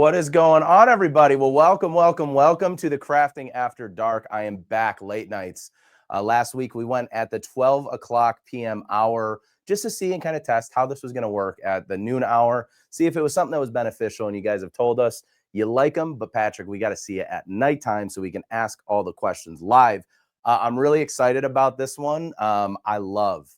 What is going on, everybody? Well, welcome to the Crafting After Dark. I am back late nights. Last week, we went at the 12 o'clock p.m. hour just to see and kind of test how this was going to work at the noon hour, see if it was something that was beneficial. And you guys have told us you like them, but Patrick, we got to see it at nighttime so we can ask all the questions live. I'm really excited about this one. I love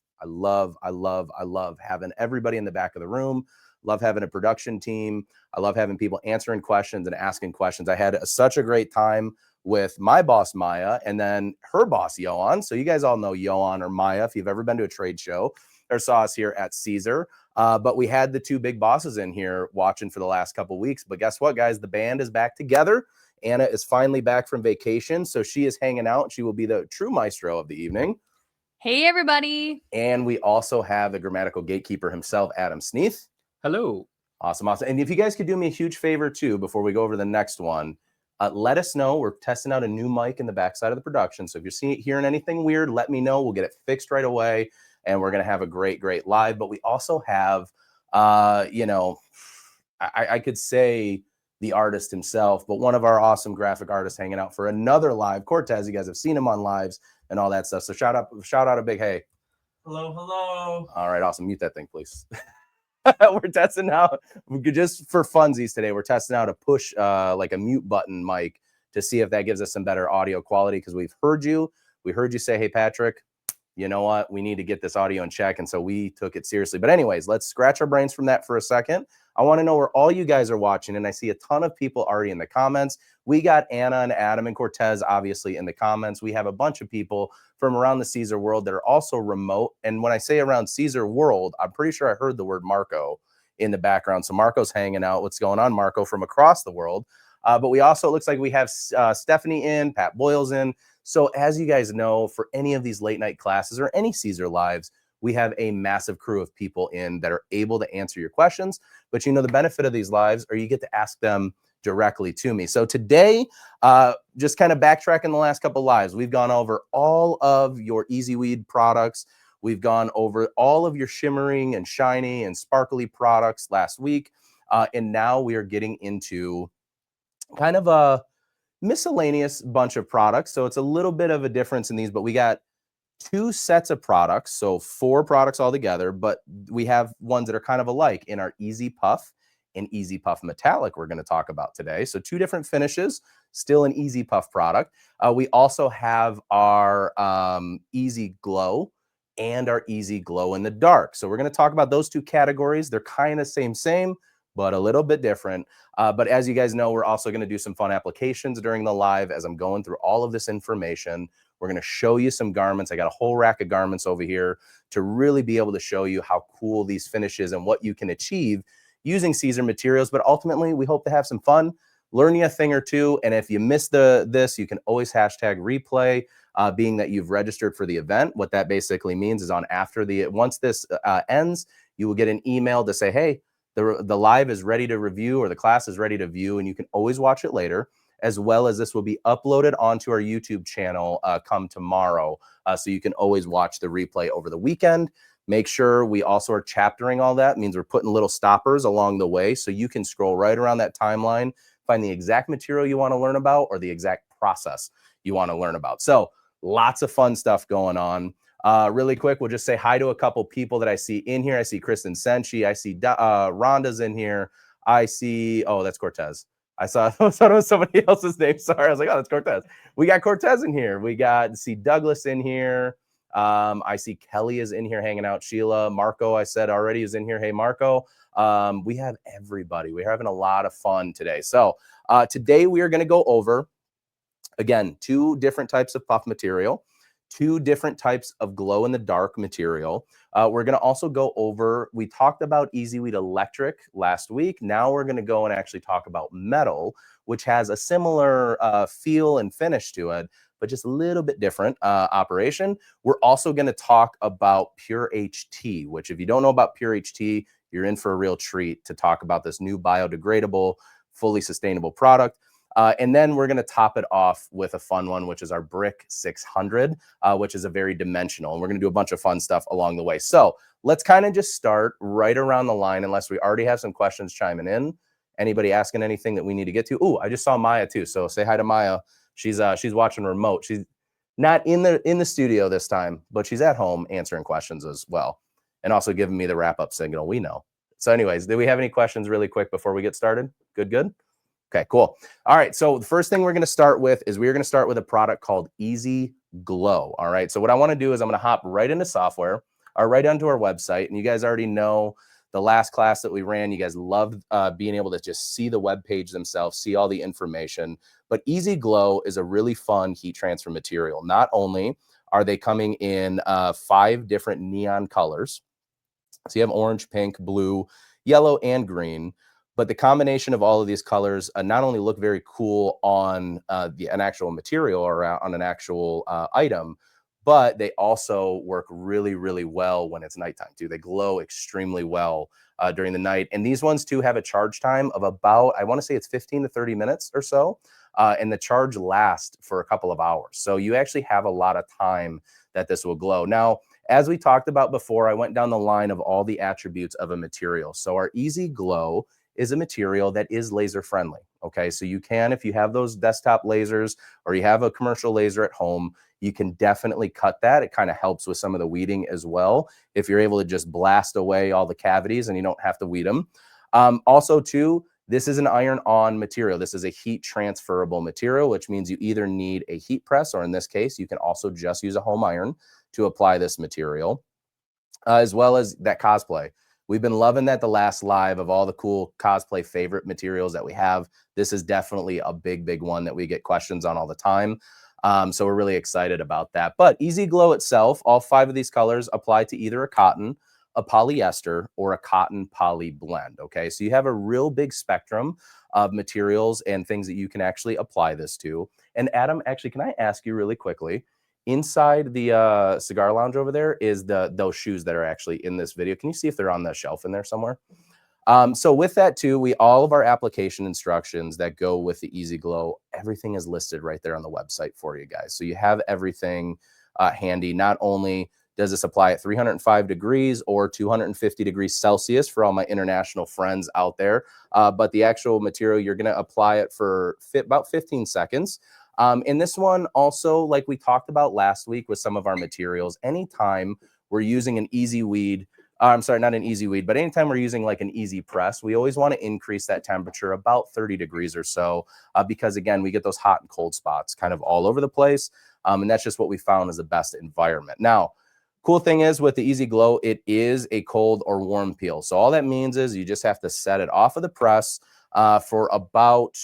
having everybody in the back of the room. Love having a production team. I love having people answering questions and asking questions. I had such a great time with my boss, Maya, and then her boss, Johan. So you guys all know Johan or Maya if you've ever been to a trade show or saw us here at Siser. But we had the two big bosses in here watching for the last couple of weeks. But guess what, guys? The band is back together. Anna is finally back from vacation, so she is hanging out. She will be the true maestro of the evening. Hey, everybody. And we also have the grammatical gatekeeper himself, Adam Sneath. Hello. Awesome. And if you guys could do me a huge favor too, before we go over to the next one, let us know. We're testing out a new mic in the backside of the production. So if you're hearing anything weird, let me know. We'll get it fixed right away. And we're going to have a great live. But we also have, I could say the artist himself, but one of our awesome graphic artists hanging out for another live. Cortez, you guys have seen him on lives and all that stuff. So shout out a big hey. Hello. All right, awesome. Mute that thing, please. We're testing out, just for funsies today, we're testing out a push, like a mute button mic to see if that gives us some better audio quality, because we heard you say, hey, Patrick, you know what? We need to get this audio in check. And so we took it seriously. But anyways, let's scratch our brains from that for a second. I want to know where all you guys are watching. And I see a ton of people already in the comments. We got Anna and Adam and Cortez, obviously, in the comments. We have a bunch of people from around the Siser world that are also remote. And when I say around Siser world, I'm pretty sure I heard the word Marco in the background. So Marco's hanging out. What's going on, Marco, from across the world? But we also, it looks like we have Stephanie in, Pat Boyle's in. So as you guys know, for any of these late night classes or any Siser lives, we have a massive crew of people in that are able to answer your questions. But the benefit of these lives are you get to ask them directly to me. So today, just kind of backtracking the last couple lives, we've gone over all of your EasyWeed products. We've gone over all of your shimmering and shiny and sparkly products last week. And now we are getting into kind of a miscellaneous bunch of products. So it's a little bit of a difference in these, but we got 2 sets of products, so 4 products altogether, but we have ones that are kind of alike in our Easy Puff and Easy Puff Metallic we're going to talk about today. So 2 different finishes, still an Easy Puff product. We also have our Easy Glow and our Easy Glow in the Dark. So we're going to talk about those 2 categories. They're kind of same, but a little bit different. But as you guys know, we're also going to do some fun applications during the live as I'm going through all of this information. We're going to show you some garments. I got a whole rack of garments over here to really be able to show you how cool these finishes and what you can achieve using Siser materials. But ultimately, we hope to have some fun, learn you a thing or two. And if you missed this, you can always hashtag replay, being that you've registered for the event. What that basically means is once this ends, you will get an email to say, hey, the live is ready to review, or the class is ready to view, and you can always watch it later, as well as this will be uploaded onto our YouTube channel come tomorrow. So you can always watch the replay over the weekend. Make sure we also are chaptering all that. It means we're putting little stoppers along the way so you can scroll right around that timeline, find the exact material you want to learn about or the exact process you want to learn about. So lots of fun stuff going on. Really quick, we'll just say hi to a couple people that I see in here. I see Kristen Senchi. I see Rhonda's in here. I see, oh, that's Cortez. I thought it was somebody else's name. Sorry, I was like, oh, that's Cortez. We got Cortez in here. We got, see Douglas in here. I see Kelly is in here hanging out. Sheila, Marco, I said already is in here. Hey, Marco. We have everybody. We're having a lot of fun today. So today we are going to go over, again, 2 different types of puff material, 2 different types of glow in the dark material. We're going to also go over, we talked about EasyWeed electric last week. Now we're going to go and actually talk about metal, which has a similar feel and finish to it, but just a little bit different operation. We're also going to talk about Pure HT, which if you don't know about Pure HT, you're in for a real treat to talk about this new biodegradable, fully sustainable product. And then we're going to top it off with a fun one, which is our Brick 600, which is a very dimensional. And we're going to do a bunch of fun stuff along the way. So let's kind of just start right around the line, unless we already have some questions chiming in. Anybody asking anything that we need to get to? Oh, I just saw Maya too. So say hi to Maya. She's watching remote. She's not in the studio this time, but she's at home answering questions as well, and also giving me the wrap up signal. We know. So anyways, do we have any questions really quick before we get started? Good. Okay, cool. All right, so the first thing we're going to start with is we're going to start with a product called Easy Glow. All right, so what I want to do is I'm going to hop right into software, or right onto our website, and you guys already know the last class that we ran. You guys loved being able to just see the web page themselves, see all the information. But Easy Glow is a really fun heat transfer material. Not only are they coming in 5 different neon colors, so you have orange, pink, blue, yellow, and green. But the combination of all of these colors not only look very cool on an actual material or on an actual item, but they also work really, really well when it's nighttime too. They glow extremely well during the night. And these ones too have a charge time of about, I want to say it's 15 to 30 minutes or so. And the charge lasts for a couple of hours. So you actually have a lot of time that this will glow. Now, as we talked about before, I went down the line of all the attributes of a material. So our Easy Glow is a material that is laser friendly. Okay, so you can, if you have those desktop lasers or you have a commercial laser at home, you can definitely cut that. It kind of helps with some of the weeding as well, if you're able to just blast away all the cavities and you don't have to weed them. Also too, this is an iron-on material. This is a heat transferable material, which means you either need a heat press, or in this case, you can also just use a home iron to apply this material, as well as that cosplay. We've been loving that the last live of all the cool cosplay favorite materials that we have. This is definitely a big one that we get questions on all the time. So we're really excited about that. But Easy Glow itself, all 5 of these colors apply to either a cotton, a polyester, or a cotton poly blend. Okay, so you have a real big spectrum of materials and things that you can actually apply this to. And Adam, actually, can I ask you really quickly? Inside the cigar lounge over there is those shoes that are actually in this video. Can you see if they're on the shelf in there somewhere? So with that too, all of our application instructions that go with the Easy Glow, everything is listed right there on the website for you guys. So you have everything handy. Not only does this apply at 305 degrees or 250 degrees Celsius for all my international friends out there, but the actual material, you're going to apply it for about 15 seconds. In this one also, like we talked about last week with some of our materials, anytime we're using an EasyWeed, I'm sorry, not an EasyWeed, but anytime we're using like an Easy Press, we always want to increase that temperature about 30 degrees or so, because again, we get those hot and cold spots kind of all over the place. And that's just what we found is the best environment. Now, cool thing is with the Easy Glow, it is a cold or warm peel. So all that means is you just have to set it off of the press for about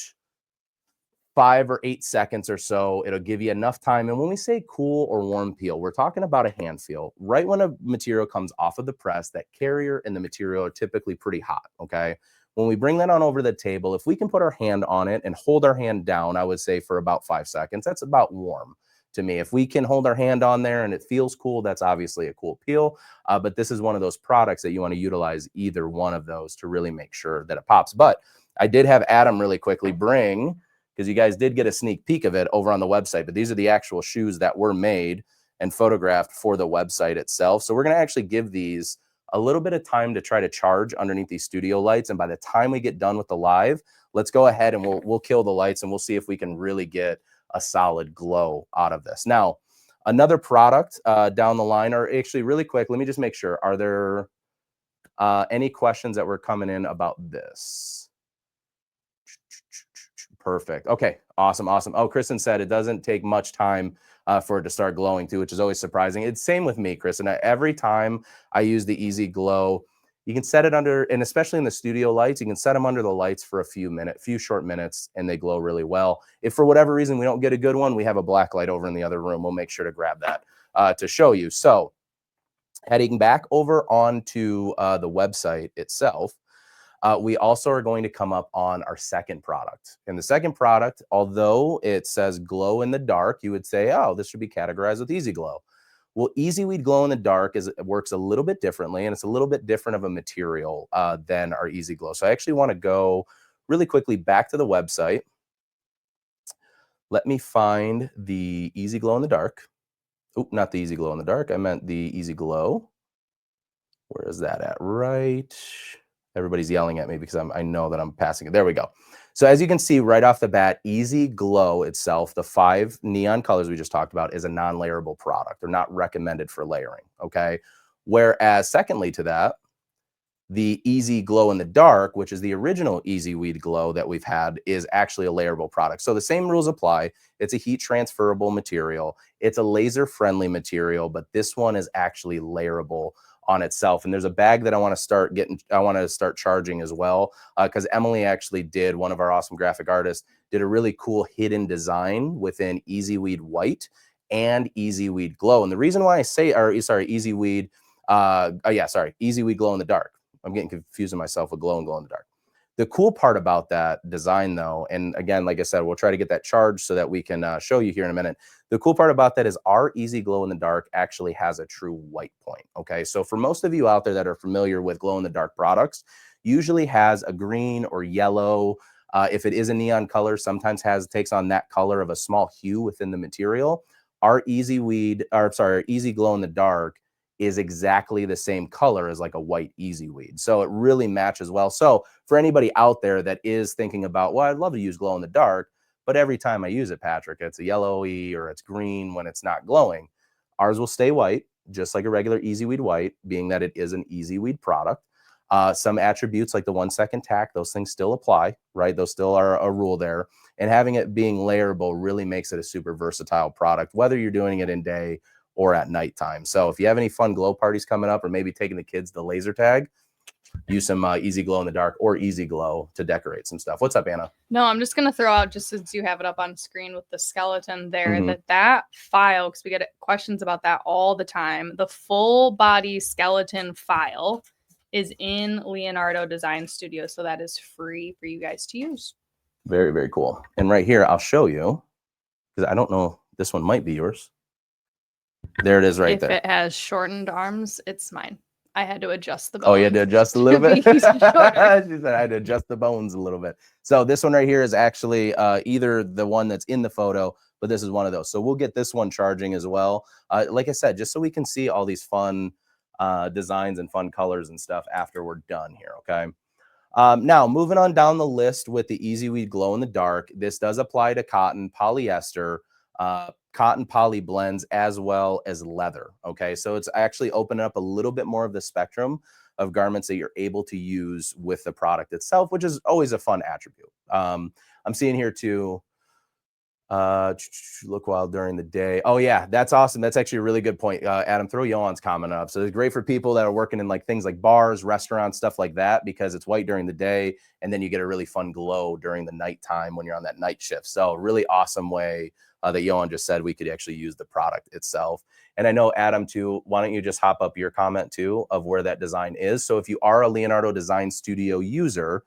5 or 8 seconds or so. It'll give you enough time. And when we say cool or warm peel, we're talking about a hand feel. Right when a material comes off of the press, that carrier and the material are typically pretty hot, okay? When we bring that on over the table, if we can put our hand on it and hold our hand down, I would say for about 5 seconds, that's about warm to me. If we can hold our hand on there and it feels cool, that's obviously a cool peel. But this is one of those products that you want to utilize either one of those to really make sure that it pops. But I did have Adam really quickly bring, because you guys did get a sneak peek of it over on the website, but these are the actual shoes that were made and photographed for the website itself. So we're going to actually give these a little bit of time to try to charge underneath these studio lights. And by the time we get done with the live, let's go ahead and we'll kill the lights and we'll see if we can really get a solid glow out of this. Now, another product down the line, or actually really quick, let me just make sure, are there any questions that were coming in about this? Perfect. Okay. Awesome. Awesome. Oh, Kristen said it doesn't take much time for it to start glowing too, which is always surprising. It's same with me, Kristen. Every time I use the Easy Glow, you can set it under, and especially in the studio lights, you can set them under the lights for a few short minutes, and they glow really well. If for whatever reason we don't get a good one, we have a black light over in the other room. We'll make sure to grab that to show you. So heading back over onto the website itself, we also are going to come up on our second product. And the second product, although it says glow in the dark, you would say, oh, this should be categorized with Easy Glow. Well, EasyWeed Glow in the Dark works a little bit differently, and it's a little bit different of a material than our Easy Glow. So I actually want to go really quickly back to the website. Let me find the Easy Glow in the Dark. Oh, not the Easy Glow in the Dark. I meant the Easy Glow. Where is that at? Right. Everybody's yelling at me because I know that I'm passing it. There we go. So as you can see right off the bat, Easy Glow itself, the 5 neon colors we just talked about, is a non-layerable product. They're not recommended for layering, okay? Whereas secondly to that, the Easy Glow in the Dark, which is the original EasyWeed Glow that we've had, is actually a layerable product. So the same rules apply. It's a heat transferable material. It's a laser friendly material, but this one is actually layerable on itself. And there's a bag that I want to start charging as well, because Emily actually did, one of our awesome graphic artists, did a really cool hidden design within EasyWeed White and EasyWeed Glow. And the reason why I say, EasyWeed, EasyWeed Glow in the Dark. I'm getting confusing myself with glow in the dark. The cool part about that design though, and again, like I said, we'll try to get that charged so that we can show you here in a minute. The cool part about that is our Easy Glow in the Dark actually has a true white point. Okay. So for most of you out there that are familiar with glow in the dark products, usually has a green or yellow. If it is a neon color, sometimes takes on that color of a small hue within the material. Our Easy Glow in the Dark is exactly the same color as like a white EasyWeed. So it really matches well. So for anybody out there that is thinking about, well, I'd love to use glow in the dark, but every time I use it, Patrick, it's a yellowy or it's green when it's not glowing. Ours will stay white, just like a regular EasyWeed white, being that it is an EasyWeed product. Some attributes like the 1 second tack, those things still apply, right? Those still are a rule there. And having it being layerable really makes it a super versatile product, whether you're doing it in day or at nighttime. So if you have any fun glow parties coming up, or maybe taking the kids to laser tag, use some Easy Glow in the Dark or Easy Glow to decorate some stuff. What's up, Anna? No, I'm just going to throw out, just since you have it up on screen with the skeleton there, that file, because we get questions about that all the time. The full body skeleton file is in Leonardo Design Studio. So that is free for you guys to use. Very, very cool. And right here, I'll show you, because I don't know, this one might be yours. There it is right there. If it has shortened arms, it's mine. I had to adjust the bones. Oh, you had to adjust a little bit? She said I had to adjust the bones a little bit. So this one right here is actually either the one that's in the photo, but this is one of those. So we'll get this one charging as well. Like I said, just so we can see all these fun designs and fun colors and stuff after we're done here, okay? Now, moving on down the list with the EasyWeed Glow in the Dark, this does apply to cotton, polyester, cotton poly blends, as well as leather. Okay, so it's actually opening up a little bit more of the spectrum of garments that you're able to use with the product itself, which is always a fun attribute. I'm seeing here too, look while during the day. Oh yeah, that's awesome. That's actually a really good point. Adam, throw Johan's comment up. So it's great for people that are working in like things like bars, restaurants, stuff like that, because it's white during the day and then you get a really fun glow during the nighttime when you're on that night shift. So really awesome way that Johan just said we could actually use the product itself. And I know, Adam, too, why don't you just hop up your comment too of where that design is. So if you are a Leonardo Design Studio user,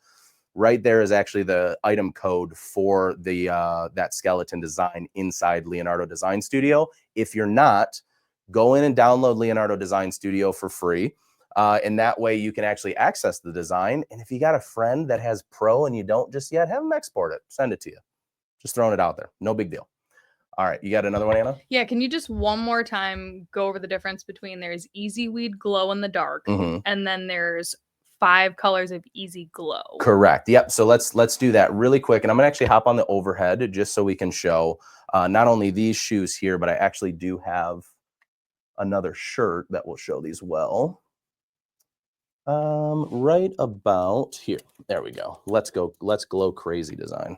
right there is actually the item code for the that skeleton design inside Leonardo Design Studio. If you're not, go in and download Leonardo Design Studio for free. And that way you can actually access the design. And if you got a friend that has Pro and you don't just yet, have them export it, send it to you. Just throwing it out there. No big deal. All right, you got another one, Anna? Yeah, can you just one more time go over the difference between there's EasyWeed Glow in the Dark and then there's 5 colors of Easy Glow? Correct. Yep. So let's do that really quick. And I'm gonna actually hop on the overhead just so we can show not only these shoes here, but I actually do have another shirt that will show these well. Right about here. There we go. Let's glow crazy design.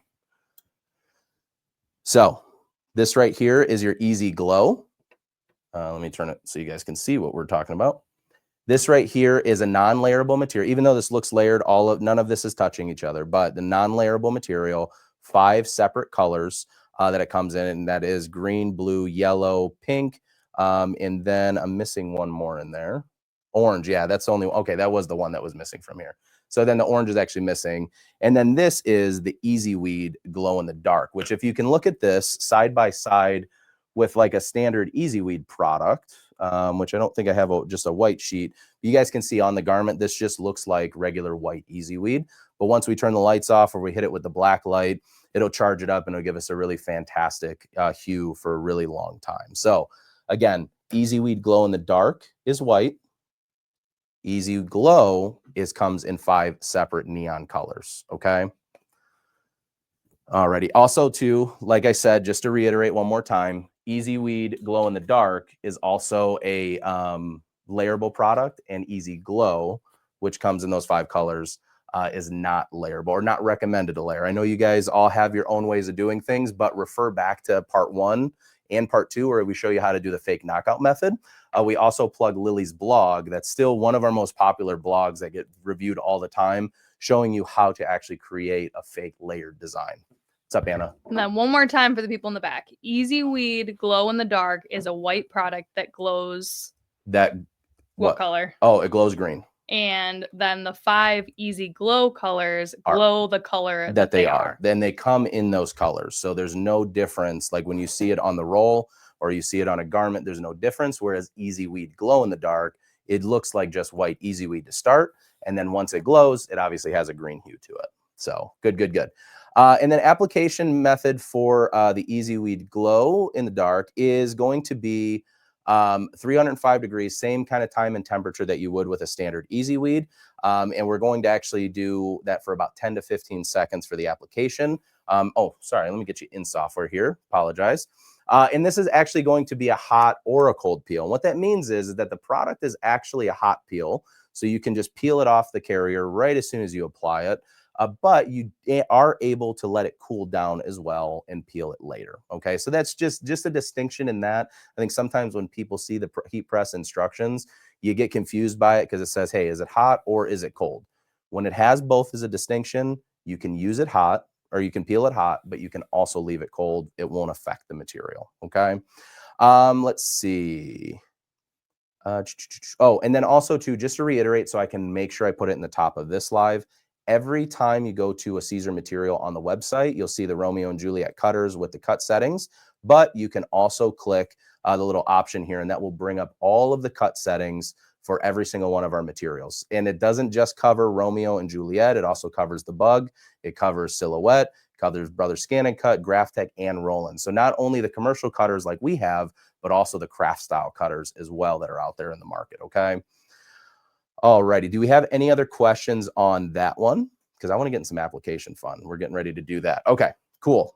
So this right here is your Easy Glow. Let me turn it so you guys can see what we're talking about. This right here is a non-layerable material. Even though this looks layered, none of this is touching each other, but the non-layerable material, 5 separate colors that it comes in, and that is green, blue, yellow, pink, and then I'm missing one more in there. Orange, yeah, that's only, okay, that was the one that was missing from here. So then the orange is actually missing. And then this is the EasyWeed Glow in the Dark, which if you can look at this side by side with like a standard EasyWeed product, which I don't think I have just a white sheet. You guys can see on the garment, this just looks like regular white EasyWeed. But once we turn the lights off or we hit it with the black light, it'll charge it up and it'll give us a really fantastic hue for a really long time. So again, EasyWeed Glow in the Dark is white. Easy Glow comes in 5 separate neon colors, okay? Alrighty. Also, too, like I said, just to reiterate one more time, EasyWeed Glow in the Dark is also a layerable product, and Easy Glow, which comes in those 5 colors, is not layerable or not recommended to layer. I know you guys all have your own ways of doing things, but refer back to part 1 and part 2 where we show you how to do the fake knockout method. We also plug Lily's blog. That's still one of our most popular blogs that get reviewed all the time, showing you how to actually create a fake layered design. What's up, Anna? And then one more time for the people in the back. EasyWeed Glow in the Dark is a white product that glows. What color? Oh, it glows green. And then the 5 Easy Glow colors glow the color that they are. Then they come in those colors. So there's no difference. Like when you see it on the roll or you see it on a garment, there's no difference. Whereas EasyWeed Glow in the Dark, it looks like just white EasyWeed to start. And then once it glows, it obviously has a green hue to it. So good. And then application method for the EasyWeed Glow in the Dark is going to be 305 degrees, same kind of time and temperature that you would with a standard EasyWeed. And we're going to actually do that for about 10 to 15 seconds for the application. Oh, sorry, let me get you in software here. Apologize. And this is actually going to be a hot or a cold peel. And what that means is that the product is actually a hot peel. So you can just peel it off the carrier right as soon as you apply it. But you are able to let it cool down as well and peel it later. Okay, so that's just a distinction in that. I think sometimes when people see the heat press instructions, you get confused by it because it says, hey, is it hot or is it cold? When it has both as a distinction, you can use it hot or you can peel it hot, but you can also leave it cold. It won't affect the material. Okay, let's see. Oh, and then also too, just to reiterate, so I can make sure I put it in the top of this live. Every time you go to a Siser Material on the website, you'll see the Romeo and Juliet cutters with the cut settings, but you can also click the little option here, and that will bring up all of the cut settings for every single one of our materials. And it doesn't just cover Romeo and Juliet. It also covers the Bug. It covers Silhouette, covers Brother Scan and Cut, Graphtec, and Roland. So not only the commercial cutters like we have, but also the craft style cutters as well that are out there in the market, okay? Alrighty, do we have any other questions on that one? Because I want to get in some application fun. We're getting ready to do that. Okay, cool.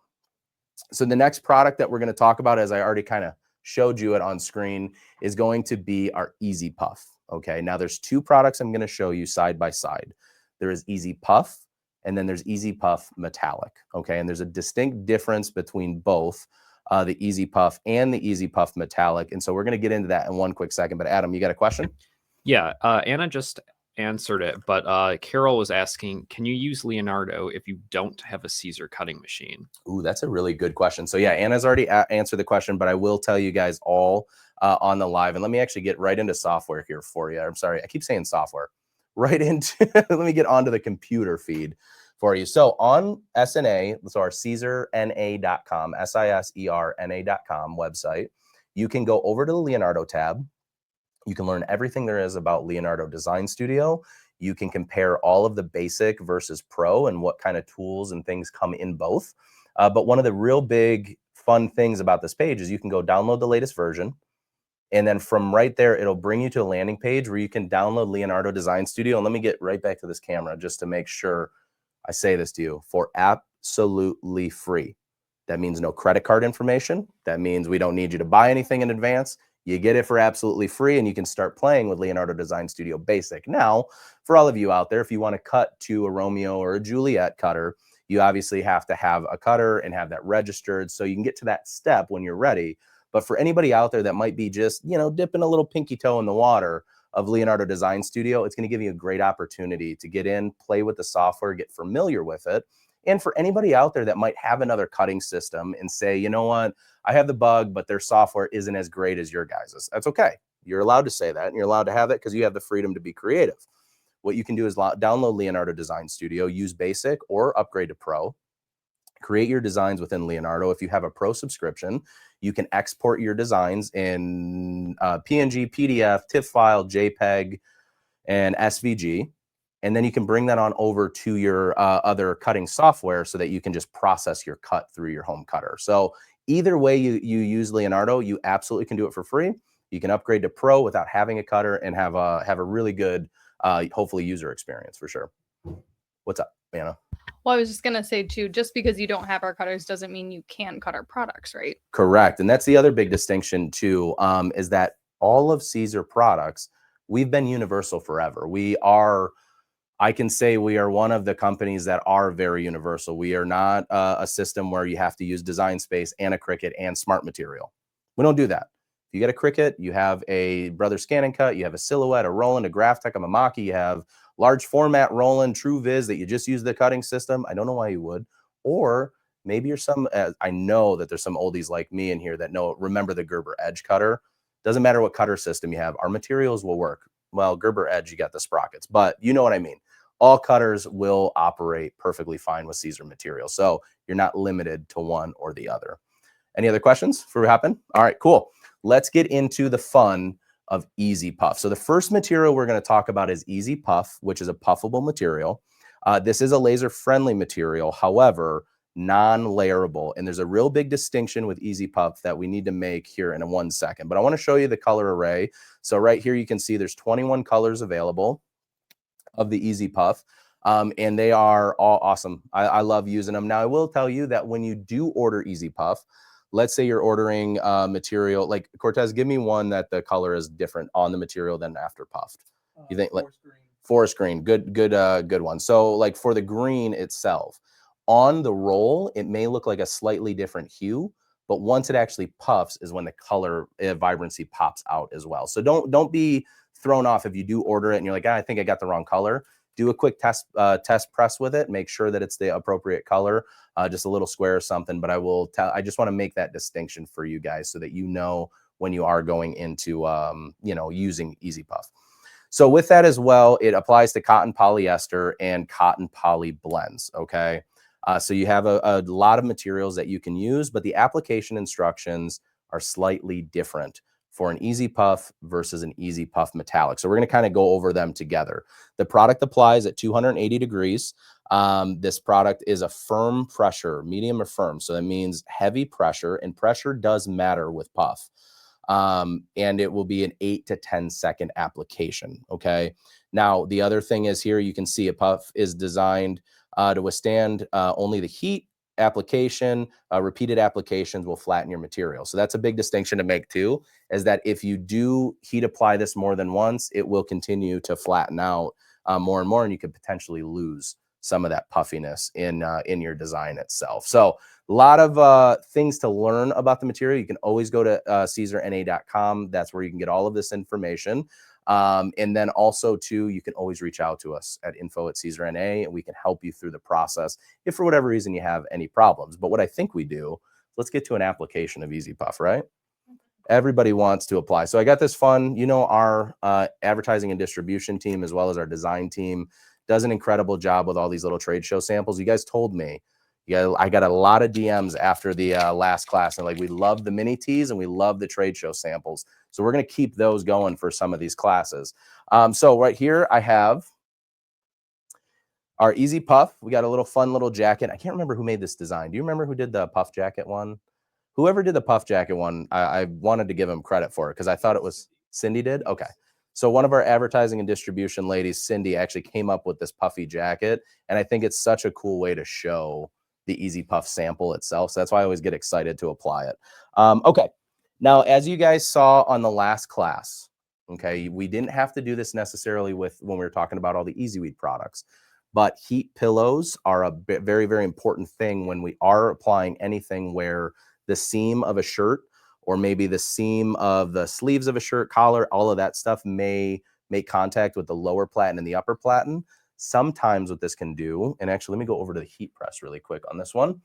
So the next product that we're going to talk about, as I already kind of showed you it on screen, is going to be our Easy Puff. Okay, now there's 2 products I'm going to show you side by side. There is Easy Puff, and then there's Easy Puff Metallic. Okay, and there's a distinct difference between both the Easy Puff and the Easy Puff Metallic. And so we're going to get into that in one quick second. But Adam, you got a question? Yeah, Anna just answered it, but Carol was asking, can you use Leonardo if you don't have a Siser cutting machine? Ooh, that's a really good question. So yeah, Anna's already answered the question, but I will tell you guys all on the live. And let me actually get right into software here for you. I'm sorry, I keep saying software. Right into, let me get onto the computer feed for you. So on SNA, so our SiserNA.com, SiserNA.com website, you can go over to the Leonardo tab. You can learn everything there is about Leonardo Design Studio. You can compare all of the basic versus pro and what kind of tools and things come in both. But one of the real big fun things about this page is you can go download the latest version. And then from right there, it'll bring you to a landing page where you can download Leonardo Design Studio. And let me get right back to this camera just to make sure I say this to you, for absolutely free. That means no credit card information. That means we don't need you to buy anything in advance. You get it for absolutely free, and you can start playing with Leonardo Design Studio Basic. Now, for all of you out there, if you want to cut to a Romeo or a Juliet cutter, you obviously have to have a cutter and have that registered so you can get to that step when you're ready. But for anybody out there that might be just, dipping a little pinky toe in the water of Leonardo Design Studio, it's going to give you a great opportunity to get in, play with the software, get familiar with it. And for anybody out there that might have another cutting system and say, you know what, I have the bug, but their software isn't as great as your guys's. That's okay. You're allowed to say that, and you're allowed to have it because you have the freedom to be creative. What you can do is download Leonardo Design Studio, use Basic or upgrade to Pro, create your designs within Leonardo. If you have a Pro subscription, you can export your designs in PNG, PDF, TIFF file, JPEG, and SVG. And then you can bring that on over to your other cutting software so that you can just process your cut through your home cutter. So either way you use Leonardo, you absolutely can do it for free. You can upgrade to Pro without having a cutter and have a really good, hopefully, user experience for sure. What's up, Anna? Well, I was just going to say, too, just because you don't have our cutters doesn't mean you can cut our products, right? Correct. And that's the other big distinction, too, is that all of Siser products, we've been universal forever. I can say we are one of the companies that are very universal. We are not a system where you have to use Design Space and a Cricut and Smart Material. We don't do that. If you get a Cricut, you have a Brother Scan and Cut, you have a Silhouette, a Roland, a Graphtec, a Mamaki, you have large format Roland, True Viz that you just use the cutting system. I don't know why you would. Or maybe you're I know that there's some oldies like me in here that remember the Gerber Edge cutter. Doesn't matter what cutter system you have, our materials will work. Well, Gerber Edge, you got the sprockets, but you know what I mean. All cutters will operate perfectly fine with Siser material. So you're not limited to one or the other. Any other questions before we hop in? All right, cool. Let's get into the fun of Easy Puff. So the first material we're going to talk about is Easy Puff, which is a puffable material. This is a laser-friendly material, however, non-layerable. And there's a real big distinction with Easy Puff that we need to make here in 1 second. But I want to show you the color array. So right here you can see there's 21 colors available of the Easy Puff, and they are all awesome. I love using them. Now, I will tell you that when you do order Easy Puff, let's say you're ordering material, like Cortez, give me one that the color is different on the material than after puffed. You think forest green, good one. So like for the green itself, on the roll, it may look like a slightly different hue, but once it actually puffs is when the color vibrancy pops out as well. So don't be thrown off if you do order it and you're like, I think I got the wrong color. Do a quick test press with it. Make sure that it's the appropriate color, just a little square or something. But I just want to make that distinction for you guys so that you know when you are going into using Easy Puff. So with that as well, it applies to cotton polyester and cotton poly blends. Okay. So you have a lot of materials that you can use, but the application instructions are slightly different for an Easy Puff versus an Easy Puff metallic. So we're going to kind of go over them together. The product applies at 280 degrees. This product is a firm pressure, medium or firm. So that means heavy pressure, and pressure does matter with puff. And it will be an 8 to 10 second application. Okay. Now, the other thing is here, you can see a puff is designed to withstand only the heat. Application, repeated applications will flatten your material. So that's a big distinction to make too, is that if you do heat apply this more than once, it will continue to flatten out more and more, and you could potentially lose some of that puffiness in your design itself. So a lot of things to learn about the material. You can always go to CaesarNA.com. That's where you can get all of this information. And then also too, you can always reach out to us at info@CaesarNA, and we can help you through the process if for whatever reason you have any problems. But what I think we do, let's get to an application of Easy Puff, right? Everybody wants to apply. So I got this fun, our advertising and distribution team, as well as our design team, does an incredible job with all these little trade show samples. You guys told me, I got a lot of DMs after the last class, and like, we love the mini tees and we love the trade show samples. So we're going to keep those going for some of these classes. So right here, I have our Easy Puff. We got a fun little jacket. I can't remember who made this design. Do you remember who did the puff jacket one? Whoever did the puff jacket one, I wanted to give him credit for it because I thought it was Cindy did. Okay. So one of our advertising and distribution ladies, Cindy, actually came up with this puffy jacket. And I think it's such a cool way to show the Easy Puff sample itself. So that's why I always get excited to apply it. Okay. Now, as you guys saw on the last class, okay, we didn't have to do this necessarily with when we were talking about all the EasyWeed products, but heat pillows are a very, very important thing when we are applying anything where the seam of a shirt or maybe the seam of the sleeves of a shirt, collar, all of that stuff may make contact with the lower platen and the upper platen. Sometimes what this can do, and actually let me go over to the heat press really quick on this one.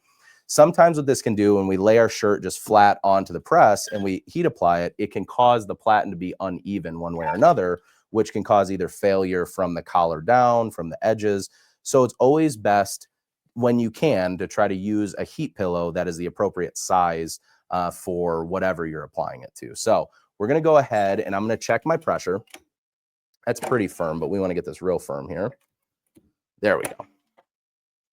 Sometimes what this can do when we lay our shirt just flat onto the press and we heat apply it, it can cause the platen to be uneven one way or another, which can cause either failure from the collar down, from the edges. So it's always best when you can to try to use a heat pillow that is the appropriate size for whatever you're applying it to. So we're going to go ahead and I'm going to check my pressure. That's pretty firm, but we want to get this real firm here. There we go.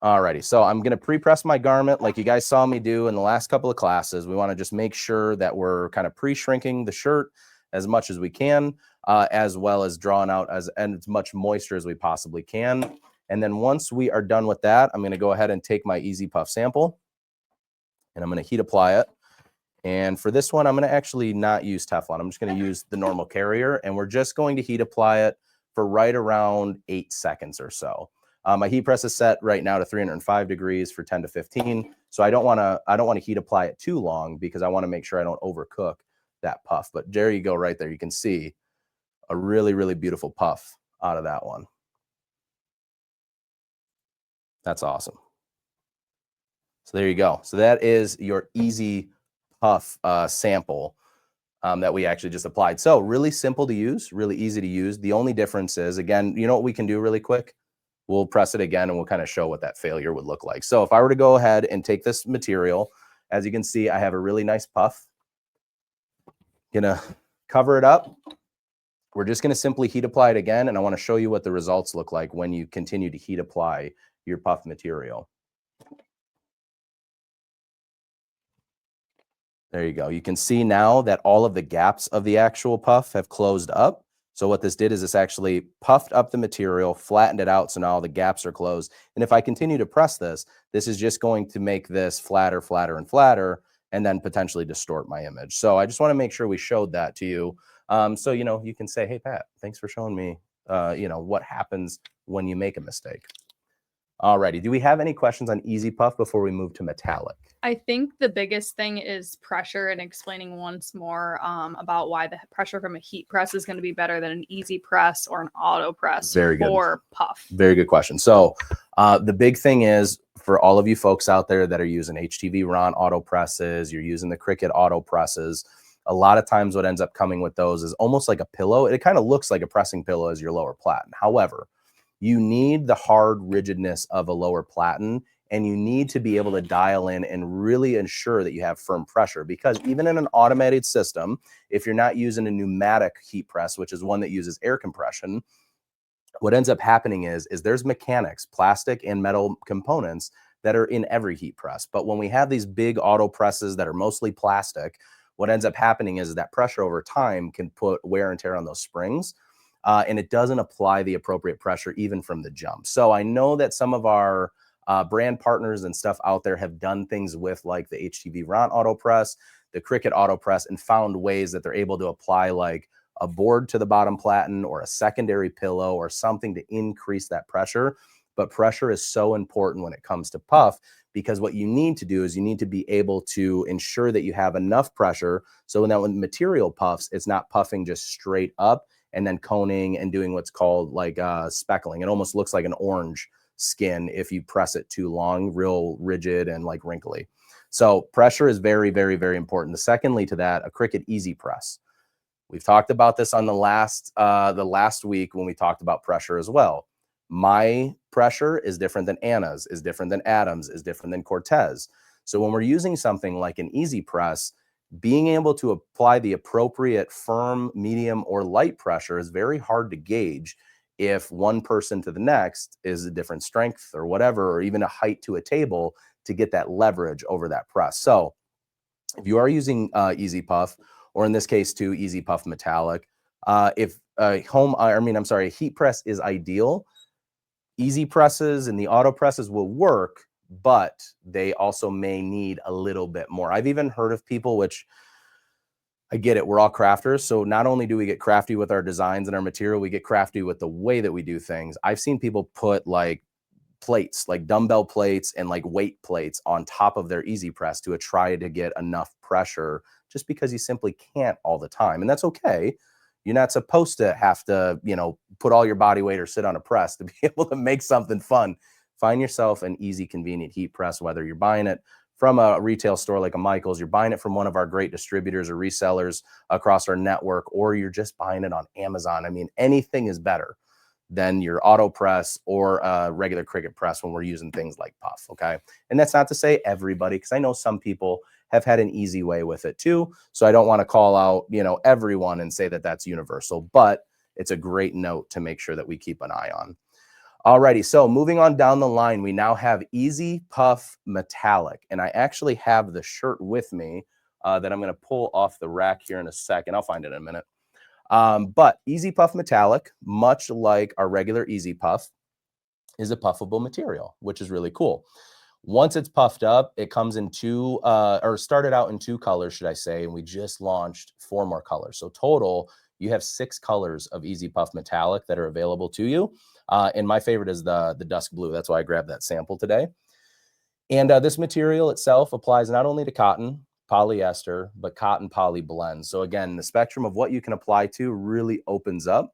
Alrighty, so I'm going to pre-press my garment like you guys saw me do in the last couple of classes. We want to just make sure that we're kind of pre-shrinking the shirt as much as we can, as well as drawing out as much moisture as we possibly can. And then once we are done with that, I'm going to go ahead and take my Easy Puff sample, and I'm going to heat apply it. And for this one, I'm going to actually not use Teflon. I'm just going to use the normal carrier, and we're just going to heat apply it for right around 8 seconds or so. My heat press is set right now to 305 degrees for 10 to 15. So I don't want to heat apply it too long because I want to make sure I don't overcook that puff. But there you go right there. You can see a really, really beautiful puff out of that one. That's awesome. So there you go. So that is your Easy Puff sample that we actually just applied. So really simple to use, really easy to use. The only difference is, again, you know what we can do really quick? We'll press it again and we'll kind of show what that failure would look like. So if I were to go ahead and take this material, as you can see, I have a really nice puff. Gonna cover it up. We're just gonna simply heat apply it again. And I want to show you what the results look like when you continue to heat apply your puff material. There you go. You can see now that all of the gaps of the actual puff have closed up. So what this did is this actually puffed up the material, flattened it out, so now all the gaps are closed. And if I continue to press this, this is just going to make this flatter, flatter, and flatter, and then potentially distort my image. So I just want to make sure we showed that to you. So, you know, you can say, hey, Pat, thanks for showing me, you know, what happens when you make a mistake. Alrighty, do we have any questions on Easy Puff before we move to metallic? I think the biggest thing is pressure, and explaining once more about why the pressure from a heat press is going to be better than an easy press or an auto press for puff. Very good question. So the big thing is for all of you folks out there that are using HTV Ron auto presses, you're using the Cricut auto presses, a lot of times what ends up coming with those is almost like a pillow. It kind of looks like a pressing pillow as your lower platen. However, you need the hard rigidness of a lower platen, and you need to be able to dial in and really ensure that you have firm pressure, because even in an automated system, if you're not using a pneumatic heat press, which is one that uses air compression, what ends up happening is there's mechanics, plastic and metal components that are in every heat press. But when we have these big auto presses that are mostly plastic, what ends up happening is that pressure over time can put wear and tear on those springs. And it doesn't apply the appropriate pressure even from the jump. So I know that some of our brand partners and stuff out there have done things with like the HTV Ron auto press, the Cricut auto press, and found ways that they're able to apply like a board to the bottom platen or a secondary pillow or something to increase that pressure. But pressure is so important when it comes to puff, because what you need to do is you need to be able to ensure that you have enough pressure so when that material puffs, it's not puffing just straight up and then coning and doing what's called like speckling. It almost looks like an orange skin if you press it too long, real rigid and like wrinkly. So pressure is very, very, very important. Secondly to that, a Cricut Easy Press. We've talked about this on the last week when we talked about pressure as well. My pressure is different than Anna's, is different than Adam's, is different than Cortez. So when we're using something like an Easy Press, being able to apply the appropriate firm, medium, or light pressure is very hard to gauge if one person to the next is a different strength or whatever, or even a height to a table to get that leverage over that press. So if you are using Easy Puff, or in this case too, Easy Puff Metallic, if a heat press is ideal, Easy presses and the auto presses will work, but they also may need a little bit more. I've even heard of people, which I get it. We're all crafters. So not only do we get crafty with our designs and our material, we get crafty with the way that we do things. I've seen people put like plates, like dumbbell plates and like weight plates on top of their easy press to try to get enough pressure, just because you simply can't all the time. And that's okay. You're not supposed to have to, put all your body weight or sit on a press to be able to make something fun. Find yourself an easy, convenient heat press, whether you're buying it from a retail store like a Michael's, you're buying it from one of our great distributors or resellers across our network, or you're just buying it on Amazon. I mean, anything is better than your auto press or a regular Cricut press when we're using things like Puff, okay? And that's not to say everybody, because I know some people have had an easy way with it too. So I don't want to call out, everyone and say that that's universal, but it's a great note to make sure that we keep an eye on. Alrighty, so moving on down the line, we now have Easy Puff Metallic, and I actually have the shirt with me that I'm going to pull off the rack here in a second. I'll find it in a minute. But Easy Puff Metallic, much like our regular Easy Puff, is a puffable material, which is really cool. Once it's puffed up, it comes in started out in 2 colors, should I say, and we just launched 4 more colors. So total, you have 6 colors of Easy Puff Metallic that are available to you. And my favorite is the dusk blue. That's why I grabbed that sample today. And this material itself applies not only to cotton, polyester, but cotton poly blends. So again, the spectrum of what you can apply to really opens up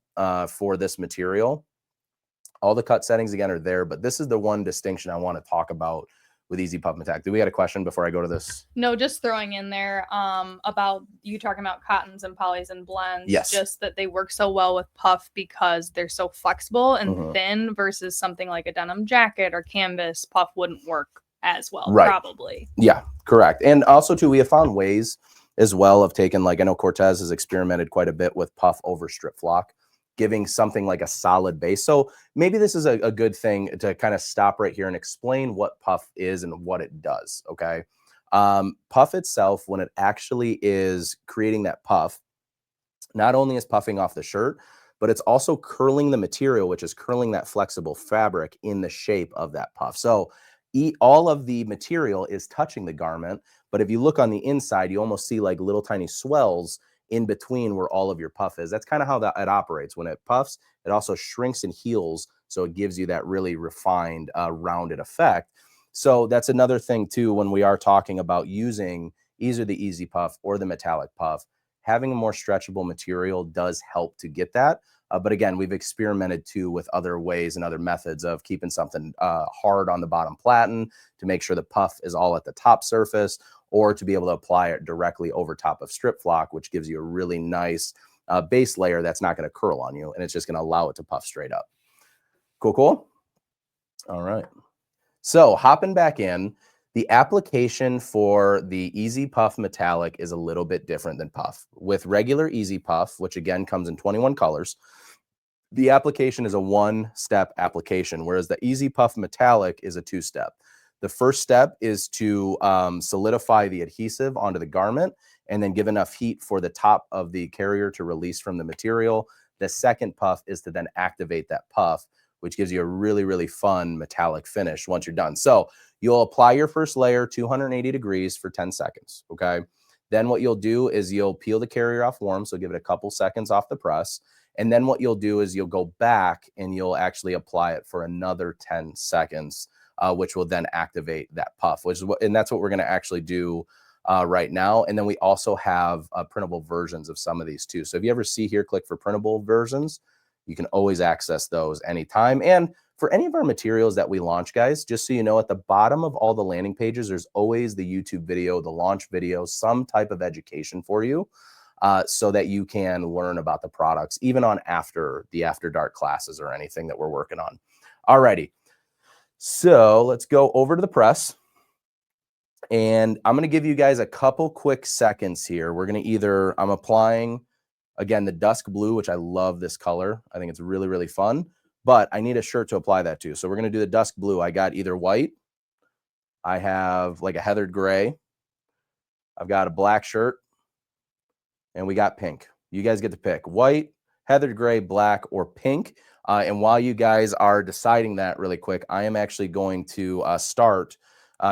for this material. All the cut settings, again, are there, but this is the one distinction I want to talk about with Easy Puff Metallic. Do we got a question before I go to this? No, just throwing in there about you talking about cottons and polys and blends. Yes. Just that they work so well with Puff because they're so flexible and thin versus something like a denim jacket or canvas. Puff wouldn't work as well, right. Probably. Yeah, correct. And also, too, we have found ways as well of taking, like, I know Cortez has experimented quite a bit with Puff over Stripflock, giving something like a solid base. So maybe this is a good thing to kind of stop right here and explain what Puff is and what it does, okay? Puff itself, when it actually is creating that puff, not only is puffing off the shirt, but it's also curling the material, which is curling that flexible fabric in the shape of that puff. So all of the material is touching the garment, but if you look on the inside, you almost see like little tiny swells in between where all of your puff is. That's kind of how it operates. When it puffs, it also shrinks and heals, so it gives you that really refined, rounded effect. So that's another thing too, when we are talking about using either the Easy Puff or the metallic puff, having a more stretchable material does help to get that. But again, we've experimented too with other ways and other methods of keeping something hard on the bottom platen to make sure the puff is all at the top surface, or to be able to apply it directly over top of Stripflock, which gives you a really nice base layer that's not going to curl on you, and it's just going to allow it to puff straight up. Cool, cool? All right. So hopping back in, the application for the Easy Puff Metallic is a little bit different than Puff. With regular Easy Puff, which again comes in 21 colors, the application is a 1-step application, whereas the Easy Puff Metallic is a 2-step. The first step is to solidify the adhesive onto the garment and then give enough heat for the top of the carrier to release from the material. The second puff is to then activate that puff, which gives you a really, really fun metallic finish once you're done. So you'll apply your first layer 280 degrees for 10 seconds, okay? Then what you'll do is you'll peel the carrier off warm, so give it a couple seconds off the press. And then what you'll do is you'll go back and you'll actually apply it for another 10 seconds, which will then activate that puff, and that's what we're going to actually do right now. And then we also have printable versions of some of these too. So if you ever see here, click for printable versions, you can always access those anytime. And for any of our materials that we launch, guys, just so you know, at the bottom of all the landing pages, there's always the YouTube video, the launch video, some type of education for you, so that you can learn about the products, even on after dark classes or anything that we're working on. Alrighty. So let's go over to the press. And I'm going to give you guys a couple quick seconds here. We're going to I'm applying, again, the dusk blue, which I love this color. I think it's really, really fun. But I need a shirt to apply that to. So we're going to do the dusk blue. I got either white. I have like a heathered gray. I've got a black shirt. And we got pink. You guys get to pick white, heathered gray, black, or pink. And while you guys are deciding that really quick, I am actually going to start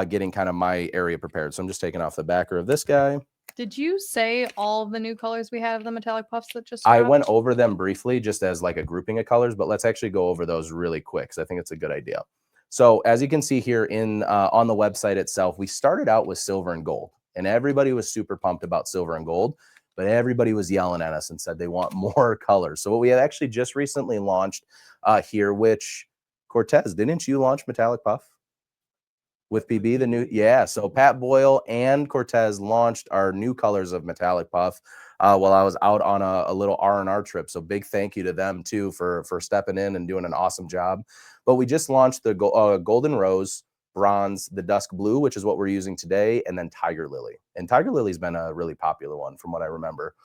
getting kind of my area prepared. So I'm just taking off the backer of this guy. Did you say all the new colors we had of the metallic puffs that just I dropped? went over them briefly just as like a grouping of colors, but let's actually go over those really quick because I think it's a good idea. So as you can see here in on the website itself, we started out with silver and gold, and everybody was super pumped about silver and gold, but everybody was yelling at us and said they want more colors. So what we had actually just recently launched here, which Cortez, didn't you launch Metallic Puff? With PB, the new, yeah. So Pat Boyle and Cortez launched our new colors of Metallic Puff while I was out on a little R&R trip. So big thank you to them too for stepping in and doing an awesome job. But we just launched the Golden Rose, Bronze, the Dusk Blue, which is what we're using today, and then Tiger Lily. And Tiger Lily's been a really popular one from what I remember.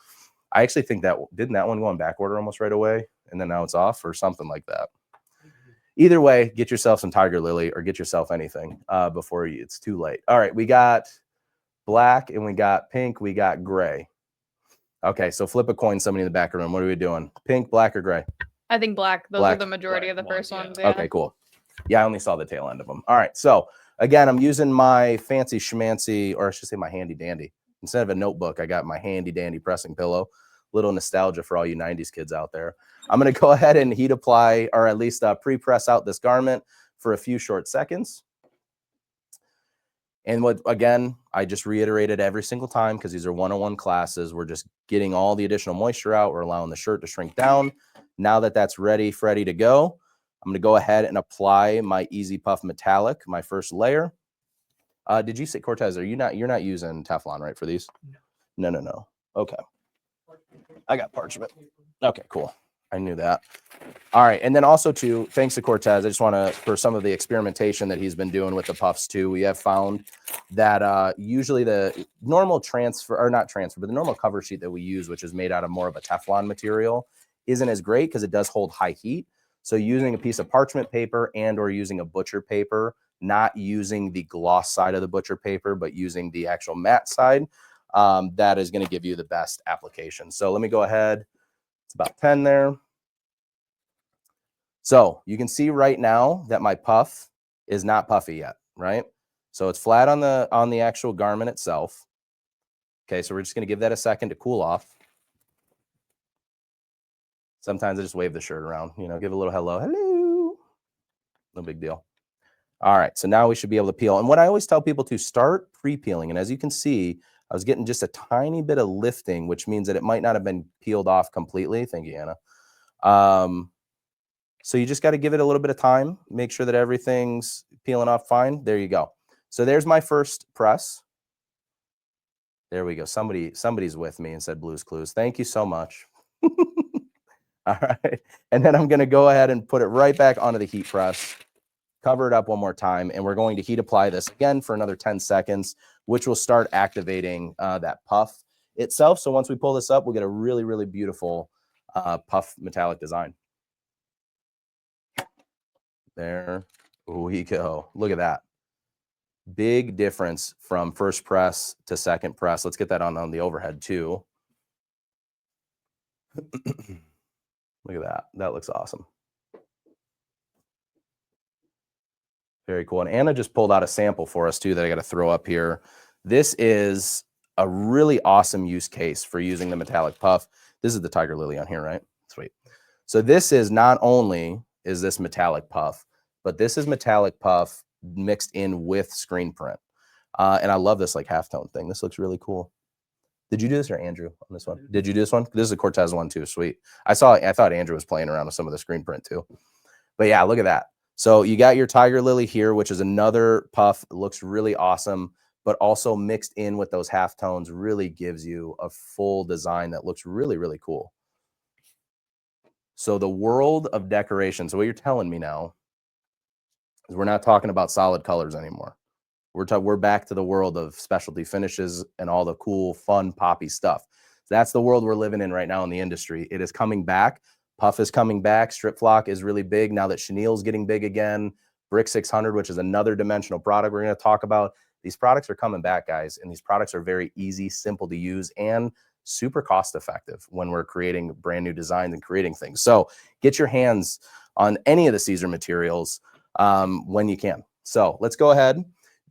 I actually think that, didn't that one go on back order almost right away? And then now it's off or something like that. Either way, get yourself some Tiger Lily or get yourself anything before it's too late. All right, we got black and we got pink, we got gray. Okay, so flip a coin, somebody in the back room. What are we doing? Pink, black, or gray? I think black. Those Black. are the majority of the Black first one, ones. yeah. Yeah. Okay, cool. Yeah, I only saw the tail end of them. All right, so again, I'm using my fancy schmancy, or I should say my handy dandy. Instead of a notebook, I got my handy dandy pressing pillow. Little nostalgia for all you 90s kids out there. I'm going to go ahead and heat apply, or at least pre-press out this garment for a few short seconds. And what, again, I just reiterated every single time because these are one-on-one classes. We're just getting all the additional moisture out. We're allowing the shirt to shrink down. Now that that's ready to go, I'm going to go ahead and apply my Easy Puff Metallic, my first layer. Did you say, Cortez, you're not using Teflon, right, for these? No. Okay. I got parchment. Okay, cool. I knew that. All right. And then also too, thanks to Cortez, I just want to, for some of the experimentation that he's been doing with the puffs too, we have found that usually the normal transfer, or not transfer, but the normal cover sheet that we use, which is made out of more of a Teflon material, isn't as great because it does hold high heat. So using a piece of parchment paper and or using a butcher paper, not using the gloss side of the butcher paper, but using the actual matte side, that is going to give you the best application. So let me go ahead. It's about 10 there. So you can see right now that my puff is not puffy yet, right? So it's flat on the actual garment itself. Okay, so we're just going to give that a second to cool off. Sometimes I just wave the shirt around, give a little hello. No big deal. All right, so now we should be able to peel. And what I always tell people to start pre-peeling. And as you can see, I was getting just a tiny bit of lifting, which means that it might not have been peeled off completely. Thank you, Anna. So you just got to give it a little bit of time. Make sure that everything's peeling off fine. There you go. So there's my first press. There we go. Somebody's with me and said Blues Clues. Thank you so much. All right. And then I'm going to go ahead and put it right back onto the heat press. Cover it up one more time, and we're going to heat apply this again for another 10 seconds, which will start activating that puff itself. So once we pull this up, we'll get a really, really beautiful puff metallic design. There we go. Look at that. Big difference from first press to second press. Let's get that on the overhead too. Look at that. That looks awesome. Very cool. And Anna just pulled out a sample for us too that I got to throw up here. This is a really awesome use case for using the metallic puff. This is the Tiger Lily on here, right? Sweet. So this is not only is this metallic puff, but this is metallic puff mixed in with screen print. And I love this like halftone thing. This looks really cool. Did you do this or Andrew on this one? Did you do this one? This is a Cortez one too. Sweet. I thought Andrew was playing around with some of the screen print too. But yeah, look at that. So you got your Tiger Lily here, which is another puff. It looks really awesome, but also mixed in with those halftones really gives you a full design that looks really, really cool. So the world of decoration. So what you're telling me now is we're not talking about solid colors anymore. We're back to the world of specialty finishes and all the cool, fun, poppy stuff. That's the world we're living in right now in the industry. It is coming back. Puff is coming back. Stripflock is really big now that chenille's getting big again. Brick 600, which is another dimensional product we're going to talk about. These products are coming back, guys, and these products are very easy, simple to use, and super cost effective when we're creating brand new designs and creating things. So get your hands on any of the Siser materials when you can. So let's go ahead.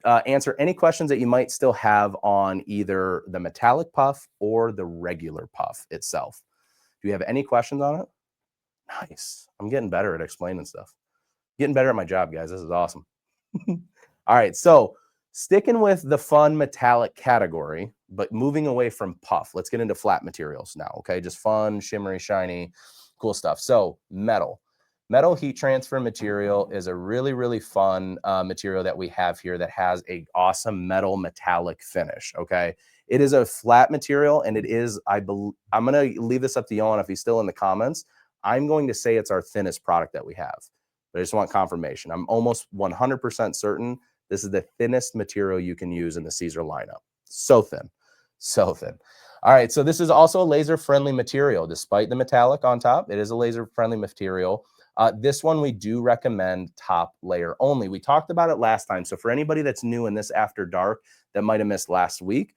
answer any questions that you might still have on either the metallic puff or the regular puff itself. Do you have any questions on it? Nice. I'm getting better at explaining stuff. Getting better at my job, guys. This is awesome. All right, so sticking with the fun metallic category, but moving away from puff, let's get into flat materials now, okay? Just fun, shimmery, shiny, cool stuff. So metal. Metal heat transfer material is a really, really fun material that we have here that has a awesome metal metallic finish, okay? It is a flat material, and it is, I'm going to leave this up to Johan if he's still in the comments. I'm going to say it's our thinnest product that we have, but I just want confirmation. I'm almost 100% certain this is the thinnest material you can use in the Siser lineup. So thin, so thin. All right, so this is also a laser-friendly material. Despite the metallic on top, it is a laser-friendly material. This one we do recommend top layer only. We talked about it last time, so for anybody that's new in this After Dark that might have missed last week,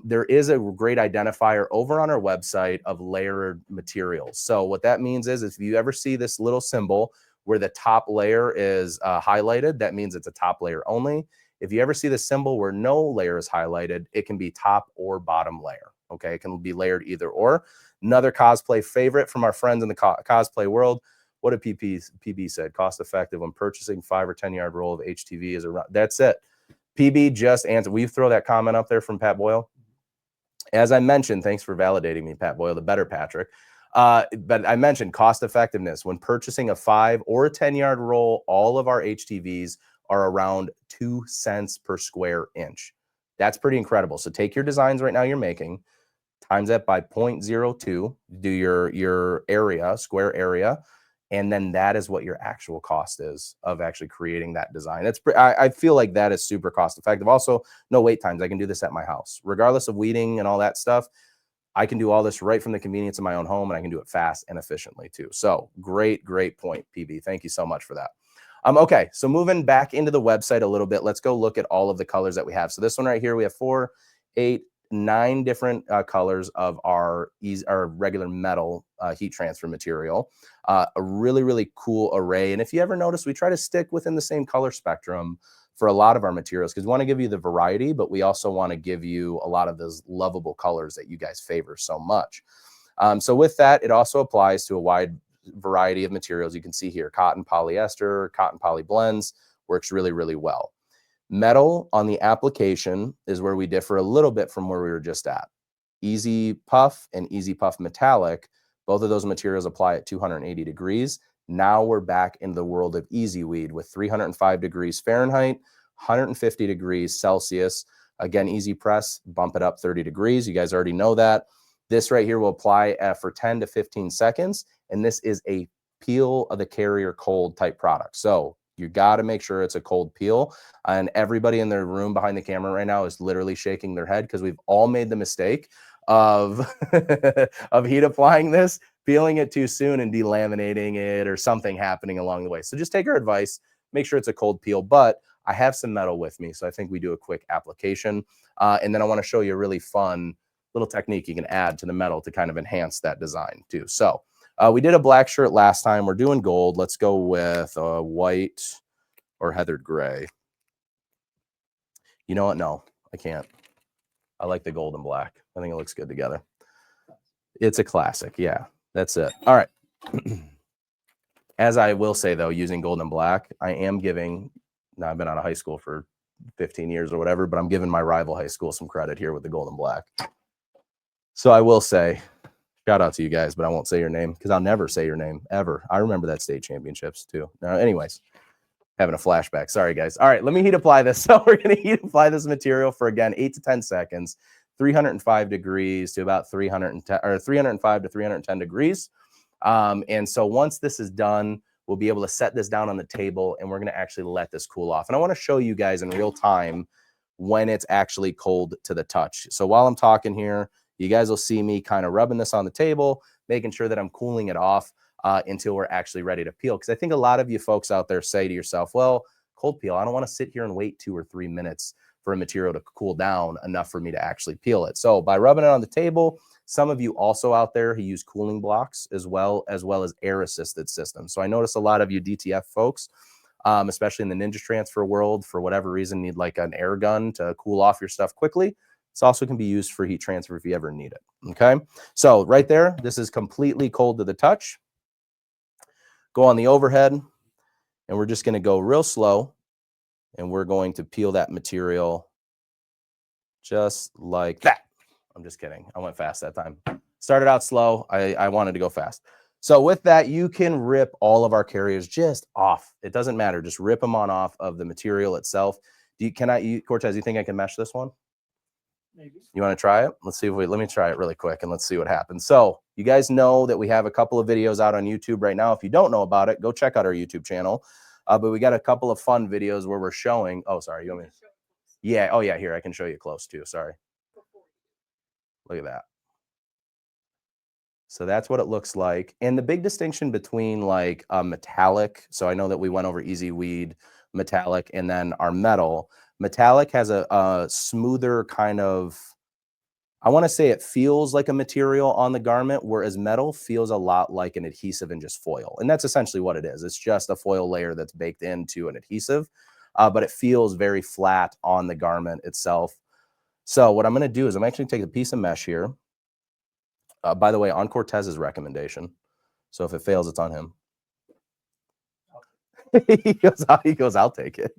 there is a great identifier over on our website of layered materials. So what that means is if you ever see this little symbol where the top layer is highlighted, that means it's a top layer only. If you ever see the symbol where no layer is highlighted, it can be top or bottom layer. Okay, it can be layered either or. Another cosplay favorite from our friends in the cosplay world. What did PB said? Cost effective when purchasing 5 or 10 yard roll of HTV is around. That's it. PB just answered. Will you throw that comment up there from Pat Boyle? As I mentioned, thanks for validating me, Pat Boyle, the better Patrick. But I mentioned cost effectiveness. When purchasing a 5 or a 10 yard roll, all of our HTVs are around 2 cents per square inch. That's pretty incredible. So take your designs right now you're making, times that by 0.02, do your area, square area, and then that is what your actual cost is of actually creating that design. I feel like that is super cost effective. Also, no wait times. I can do this at my house. Regardless of weeding and all that stuff, I can do all this right from the convenience of my own home, and I can do it fast and efficiently too. So great point, PB. Thank you so much for that. Okay, so moving back into the website a little bit, let's go look at all of the colors that we have. So this one right here, we have 4, 8, 9 different colors of our regular metal heat transfer material. A really, really cool array. And if you ever notice, we try to stick within the same color spectrum for a lot of our materials because we want to give you the variety, but we also want to give you a lot of those lovable colors that you guys favor so much. So with that, it also applies to a wide variety of materials. You can see here, cotton, polyester, cotton poly blends, works really, really well. Metal on the application is where we differ a little bit from where we were just at. Easy Puff and Easy Puff Metallic, both of those materials apply at 280 degrees. Now we're back in the world of EasyWeed with 305 degrees Fahrenheit, 150 degrees Celsius. Again, easy press, bump it up 30 degrees. You guys already know that. This right here will apply for 10 to 15 seconds, and this is a peel of the carrier cold type product. So you got to make sure it's a cold peel. And everybody in their room behind the camera right now is literally shaking their head because we've all made the mistake of, of heat applying this, peeling it too soon and delaminating it or something happening along the way. So just take our advice, make sure it's a cold peel. But I have some metal with me, so I think we do a quick application. And then I want to show you a really fun little technique you can add to the metal to kind of enhance that design too. So we did a black shirt last time. We're doing gold. Let's go with white or heathered gray. You know what? No, I can't. I like the gold and black. I think it looks good together. It's a classic. Yeah, that's it. All right. As I will say, though, using gold and black, I am giving, now I've been out of high school for 15 years or whatever, but I'm giving my rival high school some credit here with the gold and black. So I will say, shout out to you guys, but I won't say your name because I'll never say your name ever. I remember that state championships too. Now, anyways, having a flashback. Sorry, guys. All right, let me heat apply this. So we're going to heat apply this material for, again, 8 to 10 seconds, 305 degrees to about 310 or 305 to 310 degrees. And so once this is done, we'll be able to set this down on the table and we're going to actually let this cool off. And I want to show you guys in real time when it's actually cold to the touch. So while I'm talking here, you guys will see me kind of rubbing this on the table, making sure that I'm cooling it off until we're actually ready to peel. Because I think a lot of you folks out there say to yourself, well, cold peel, I don't want to sit here and wait 2 or 3 minutes for a material to cool down enough for me to actually peel it. So by rubbing it on the table, some of you also out there who use cooling blocks as well as air assisted systems. So I notice a lot of you DTF folks especially in the ninja transfer world. For whatever reason, need like an air gun to cool off your stuff quickly. This also can be used for heat transfer if you ever need it. Okay, so right there, this is completely cold to the touch. Go on the overhead, and we're just going to go real slow, and we're going to peel that material just like that. I'm just kidding. I went fast that time. Started out slow. I wanted to go fast. So with that, you can rip all of our carriers just off. It doesn't matter. Just rip them on off of the material itself. Cortez, you think I can mesh this one? Maybe. You want to try it? Let's see if let me try it really quick and let's see what happens. So you guys know that we have a couple of videos out on YouTube right now. If you don't know about it, go check out our YouTube channel. But we got a couple of fun videos where we're showing. Oh, sorry. You want me to? Yeah. Oh, yeah. Here, I can show you close too. Sorry. Look at that. So that's what it looks like. And the big distinction between like a metallic. So I know that we went over EasyWeed metallic and then our metal. Metallic has a smoother kind of, I want to say it feels like a material on the garment, whereas metal feels a lot like an adhesive and just foil. And that's essentially what it is. It's just a foil layer that's baked into an adhesive, but it feels very flat on the garment itself. So what I'm going to do is I'm actually take a piece of mesh here. By the way, on Cortez's recommendation. So if it fails, it's on him. he goes, I'll take it.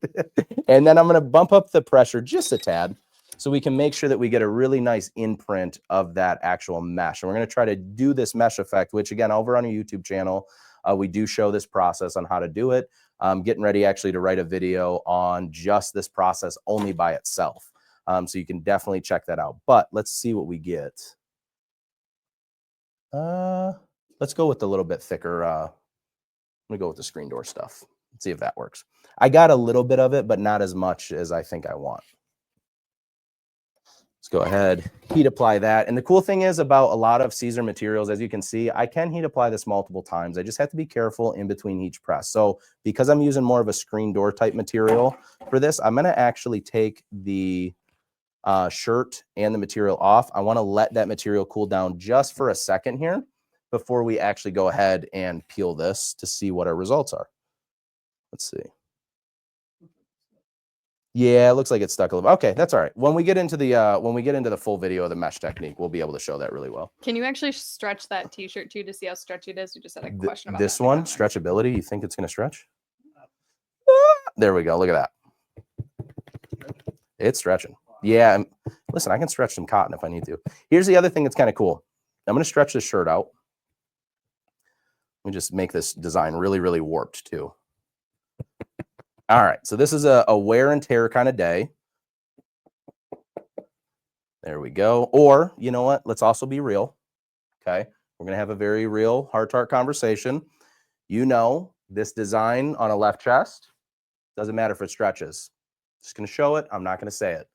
And then I'm going to bump up the pressure just a tad so we can make sure that we get a really nice imprint of that actual mesh. And we're going to try to do this mesh effect, which again, over on our YouTube channel, we do show this process on how to do it. I'm getting ready actually to write a video on just this process only by itself. So you can definitely check that out. But let's see what we get. Let's go with the little bit thicker. I'm going to go with the screen door stuff. Let's see if that works. I got a little bit of it, but not as much as I think I want. Let's go ahead, heat apply that. And the cool thing is about a lot of Siser materials, as you can see, I can heat apply this multiple times. I just have to be careful in between each press. So because I'm using more of a screen door type material for this, I'm going to actually take the shirt and the material off. I want to let that material cool down just for a second here before we actually go ahead and peel this to see what our results are. Let's see. Yeah, it looks like it's stuck a little. Okay, that's all right. When we get into the full video of the mesh technique, we'll be able to show that really well. Can you actually stretch that t-shirt too to see how stretchy it is? We just had a question about this that one. Stretchability. You think it's going to stretch? There we go. Look at that. It's stretching. Yeah. Listen, I can stretch some cotton if I need to. Here's the other thing that's kind of cool. I'm going to stretch this shirt out. Let me just make this design really, really warped too. All right, so this is a wear and tear kind of day. There we go. Or, you know what? Let's also be real, okay? We're going to have a very real heart-to-heart conversation. You know, this design on a left chest, doesn't matter if it stretches. Just going to show it. I'm not going to say it.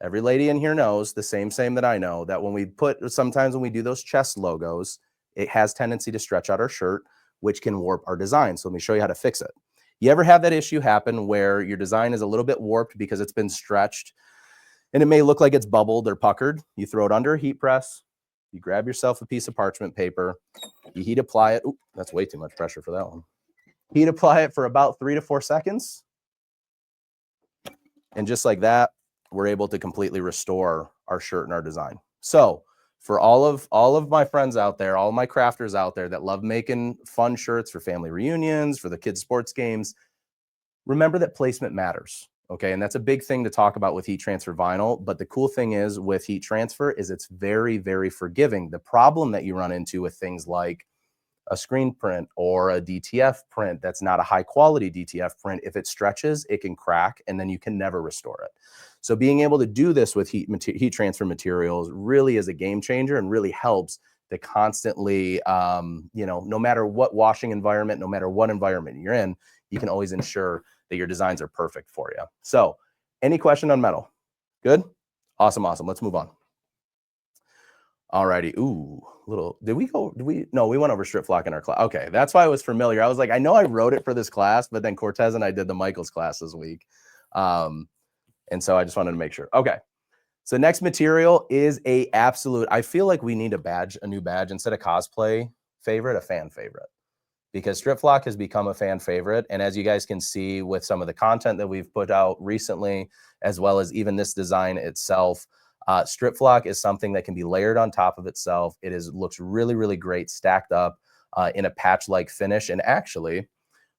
Every lady in here knows the same that I know, that when we sometimes when we do those chest logos, it has tendency to stretch out our shirt, which can warp our design. So let me show you how to fix it. You ever have that issue happen where your design is a little bit warped because it's been stretched and it may look like it's bubbled or puckered? You throw it under a heat press, you grab yourself a piece of parchment paper, you heat apply it. Ooh, that's way too much pressure for that one. Heat apply it for about 3 to 4 seconds. And just like that, we're able to completely restore our shirt and our design. So for all of my friends out there, all of my crafters out there that love making fun shirts for family reunions, for the kids' sports games, remember that placement matters, okay? And that's a big thing to talk about with heat transfer vinyl. But the cool thing is with heat transfer is it's very, very forgiving. The problem that you run into with things like a screen print or a DTF print that's not a high quality DTF print, if it stretches, it can crack and then you can never restore it. So being able to do this with heat transfer materials really is a game changer and really helps to constantly, you know, no matter what washing environment, no matter what environment you're in, you can always ensure that your designs are perfect for you. So any question on metal? Good? Awesome. Let's move on. Alrighty. Ooh, no, we went over Stripflock in our class. Okay, that's why I was familiar. I was like, I know I wrote it for this class, but then Cortez and I did the Michael's class this week. And so I just wanted to make sure. Okay, so next material is a absolute, I feel like we need a new badge instead of cosplay favorite, a fan favorite. because Stripflock has become a fan favorite. And as you guys can see with some of the content that we've put out recently, as well as even this design itself, Stripflock is something that can be layered on top of itself. It looks really, really great stacked up in a patch-like finish. And actually,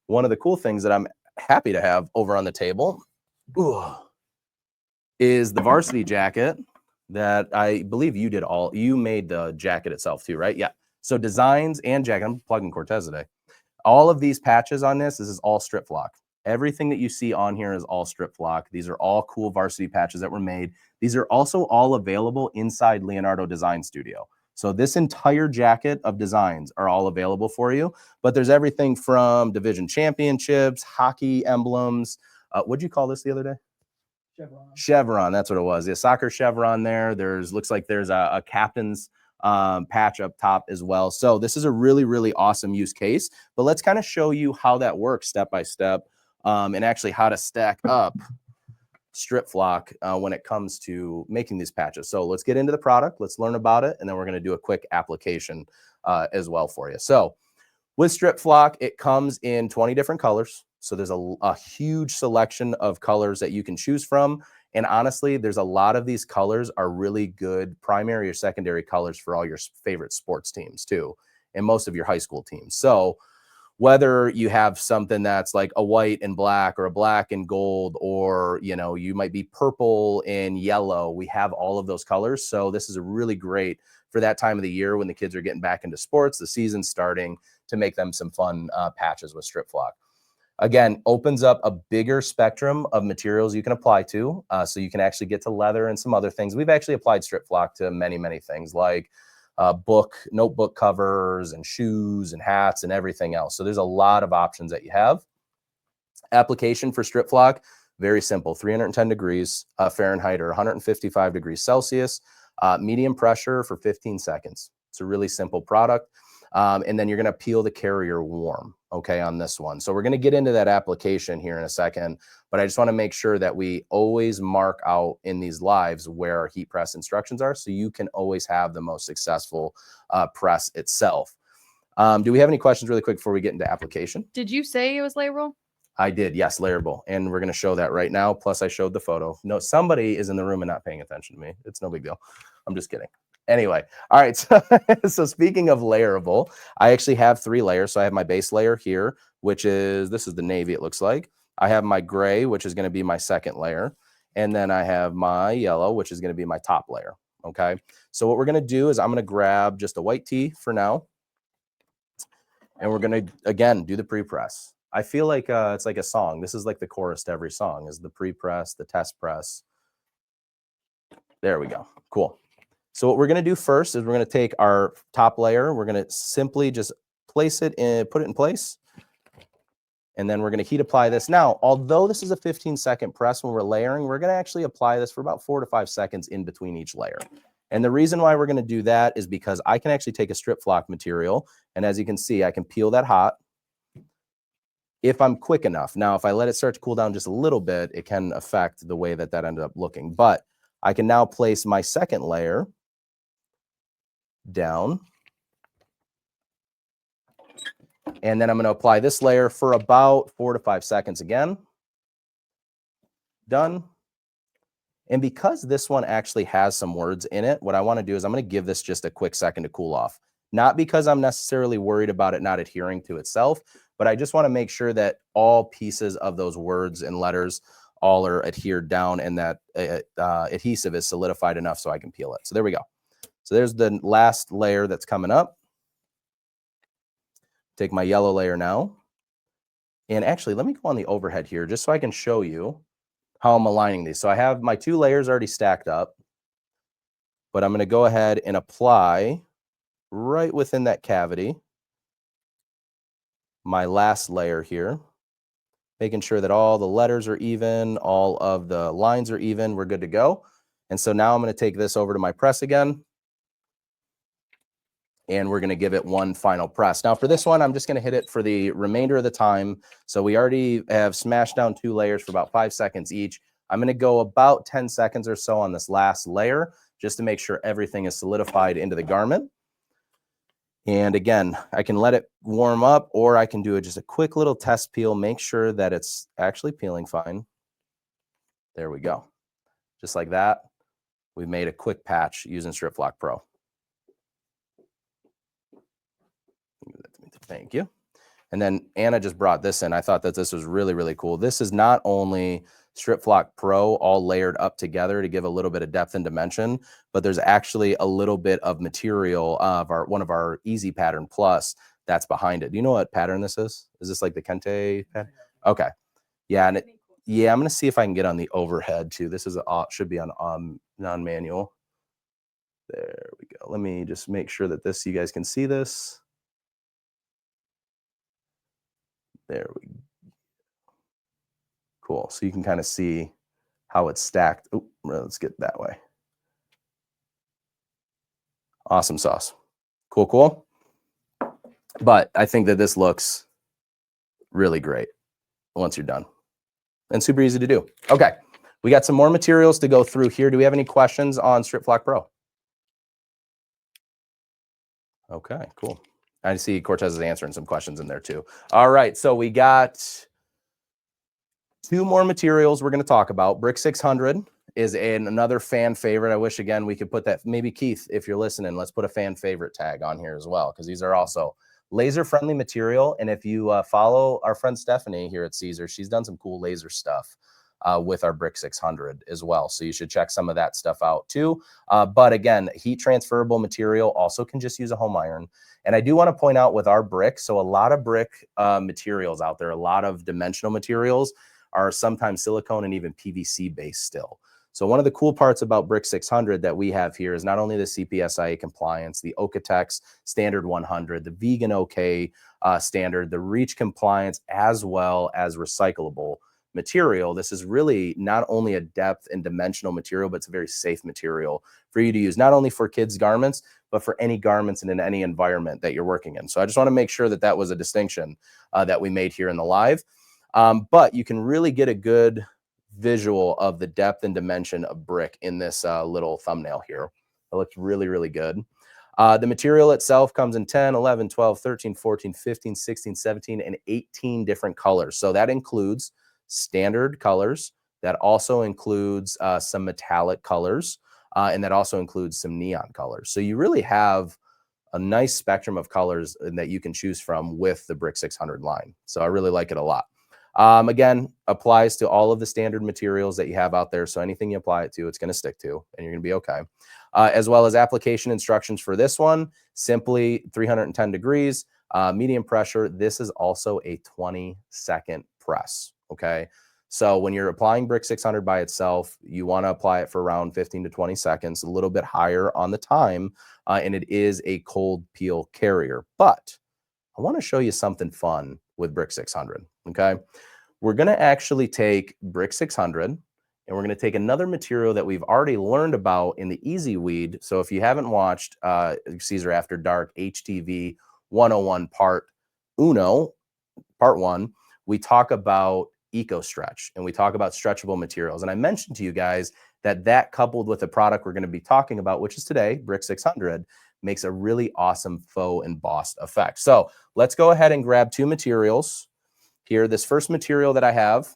one of the cool things that I'm happy to have over on the table is the varsity jacket that I believe you made the jacket itself too, right? Yeah. So designs and jacket, I'm plugging Cortez today. All of these patches on this is all Stripflock. Everything that you see on here is all Stripflock. These are all cool varsity patches that were made. These are also all available inside Leonardo Design Studio. So this entire jacket of designs are all available for you, but there's everything from division championships, hockey emblems. What'd you call this the other day? Chevron, that's what it was. The soccer chevron there. Looks like there's a captain's patch up top as well. So this is a really, really awesome use case, but let's kind of show you how that works step by step and actually how to stack up Stripflock when it comes to making these patches. So let's get into the product, let's learn about it, and then we're going to do a quick application as well for you. So with Stripflock, it comes in 20 different colors. So there's a huge selection of colors that you can choose from. And honestly, there's a lot of these colors are really good primary or secondary colors for all your favorite sports teams too, and most of your high school teams. So whether you have something that's like a white and black or a black and gold, or, you know, you might be purple and yellow, we have all of those colors. So this is a really great for that time of the year when the kids are getting back into sports, the season's starting, to make them some fun patches with Stripflock. Again, opens up a bigger spectrum of materials you can apply to. So you can actually get to leather and some other things. We've actually applied Stripflock to many, many things like notebook covers and shoes and hats and everything else. So there's a lot of options that you have. Application for Stripflock, very simple, 310 degrees Fahrenheit or 155 degrees Celsius, medium pressure for 15 seconds. It's a really simple product. And then you're going to peel the carrier warm, okay, on this one. So we're going to get into that application here in a second, but I just want to make sure that we always mark out in these lives where our heat press instructions are, so you can always have the most successful press itself. Do we have any questions really quick before we get into application? Did you say it was layerable? I did, yes, layerable. And we're going to show that right now. Plus I showed the photo. No, somebody is in the room and not paying attention to me. It's no big deal. I'm just kidding. Anyway, all right, so speaking of layerable, I actually have 3 layers. So I have my base layer here, which is, this is the navy, it looks like. I have my gray, which is going to be my second layer. And then I have my yellow, which is going to be my top layer, okay? So what we're going to do is I'm going to grab just a white tee for now. And we're going to, again, do the pre-press. I feel like it's like a song. This is like the chorus to every song, is the pre-press, the test press. There we go, cool. So what we're going to do first is we're going to take our top layer. We're going to simply just place it and put it in place. And then we're going to heat apply this. Now, although this is a 15-second press when we're layering, we're going to actually apply this for about 4 to 5 seconds in between each layer. And the reason why we're going to do that is because I can actually take a Stripflock material. And as you can see, I can peel that hot if I'm quick enough. Now, if I let it start to cool down just a little bit, it can affect the way that ended up looking. But I can now place my second layer down, and then I'm going to apply this layer for about 4 to 5 seconds again. Done. And because this one actually has some words in it, what I want to do is I'm going to give this just a quick second to cool off. Not because I'm necessarily worried about it not adhering to itself, but I just want to make sure that all pieces of those words and letters all are adhered down, and that adhesive is solidified enough so I can peel it. So there we go. So there's the last layer that's coming up. Take my yellow layer now. And actually, let me go on the overhead here just so I can show you how I'm aligning these. So I have my 2 layers already stacked up, but I'm going to go ahead and apply right within that cavity my last layer here, making sure that all the letters are even, all of the lines are even. We're good to go. And so now I'm going to take this over to my press again, and we're going to give it one final press. Now for this one, I'm just going to hit it for the remainder of the time. So we already have smashed down 2 layers for about 5 seconds each. I'm going to go about 10 seconds or so on this last layer just to make sure everything is solidified into the garment. And again, I can let it warm up, or I can do just a quick little test peel, make sure that it's actually peeling fine. There we go. Just like that, we've made a quick patch using Stripflock Pro. Thank you. And then Anna just brought this in. I thought that this was really, really cool. This is not only Stripflock Pro all layered up together to give a little bit of depth and dimension, but there's actually a little bit of material of one of our Easy Pattern Plus that's behind it. Do you know what pattern this is? Is this like the Kente pattern? Okay. Yeah. And yeah, I'm going to see if I can get on the overhead too. This is should be on non-manual. There we go. Let me just make sure that you guys can see this. There we go. Cool. So you can kind of see how it's stacked. Oh, let's get that way. Awesome sauce. Cool, cool. But I think that this looks really great once you're done. And super easy to do. Okay. We got some more materials to go through here. Do we have any questions on Stripflock Pro? Okay, cool. I see Cortez is answering some questions in there too. All right, so we got 2 more materials we're going to talk about. Brick 600 is another fan favorite. I wish, again, we could put that. Maybe Keith, if you're listening, let's put a fan favorite tag on here as well, because these are also laser-friendly material. And if you follow our friend Stephanie here at Siser, she's done some cool laser stuff with our Brick 600 as well. So you should check some of that stuff out too. But again, heat transferable material, also can just use a home iron. And I do want to point out with our brick, so a lot of brick materials out there, a lot of dimensional materials are sometimes silicone and even PVC based still. So one of the cool parts about Brick 600 that we have here is not only the CPSIA compliance, the Okotex standard 100, the vegan OK standard, the REACH compliance, as well as recyclable material. This is really not only a depth and dimensional material, but it's a very safe material for you to use, not only for kids' garments, but for any garments and in any environment that you're working in. So I just want to make sure that that was a distinction that we made here in the live. But you can really get a good visual of the depth and dimension of brick in this little thumbnail here. It looks really, really good. The material itself comes in 10, 11, 12, 13, 14, 15, 16, 17, and 18 different colors. So that includes standard colors. That also includes some metallic colors. And that also includes some neon colors. So you really have a nice spectrum of colors that you can choose from with the Brick 600 line. So I really like it a lot. Again, applies to all of the standard materials that you have out there. So anything you apply it to, it's going to stick to, and you're going to be okay. As well as application instructions for this one, simply 310 degrees, medium pressure. This is also a 20-second press. Okay. So when you're applying Brick 600 by itself, you want to apply it for around 15 to 20 seconds, a little bit higher on the time. And it is a cold peel carrier. But I want to show you something fun with Brick 600. Okay. We're going to actually take Brick 600 and we're going to take another material that we've already learned about in the EasyWeed. So if you haven't watched Siser After Dark HTV 101 Part 1, we talk about Eco Stretch and we talk about stretchable materials. And I mentioned to you guys that coupled with the product we're going to be talking about, which is today, Brick 600, makes a really awesome faux embossed effect. So let's go ahead and grab 2 materials here. This first material that I have,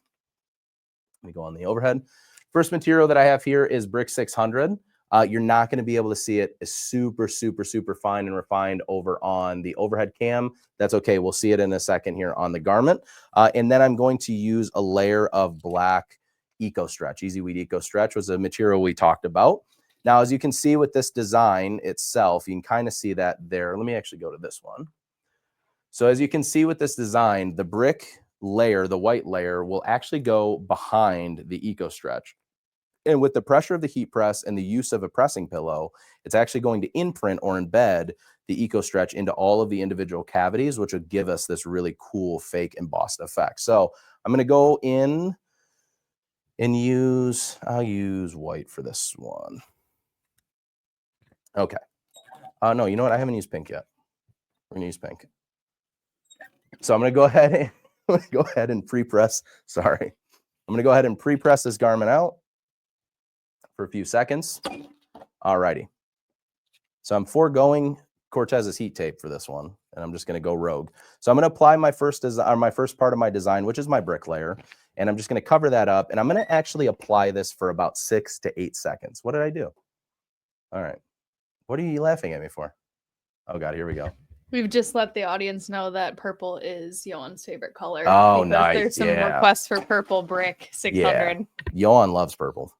let me go on the overhead. First material that I have here is Brick 600. You're not going to be able to see it. It's super, super, super fine and refined over on the overhead cam. That's okay. We'll see it in a second here on the garment. And then I'm going to use a layer of black Eco Stretch. EasyWeed Eco Stretch was a material we talked about. Now, as you can see with this design itself, you can kind of see that there. Let me actually go to this one. So as you can see with this design, the brick layer, the white layer, will actually go behind the Eco Stretch. And with the pressure of the heat press and the use of a pressing pillow, it's actually going to imprint or embed the Eco Stretch into all of the individual cavities, which would give us this really cool fake embossed effect. So I'm going to go in and I'll use white for this one. Okay. No, you know what? I haven't used pink yet. We're going to use pink. So I'm going to go ahead and pre-press. Sorry. I'm going to go ahead and pre-press this garment out for a few seconds. All righty. So I'm foregoing Cortez's heat tape for this one, and I'm just going to go rogue. So I'm going to apply my first part of my design, which is my brick layer, and I'm just going to cover that up, and I'm going to actually apply this for about 6 to 8 seconds. What did I do? All right. What are you laughing at me for? Oh, God, here we go. We've just let the audience know that purple is Johan's favorite color. Oh, because nice. There's some Yeah. requests for purple brick 600. Johan loves purple.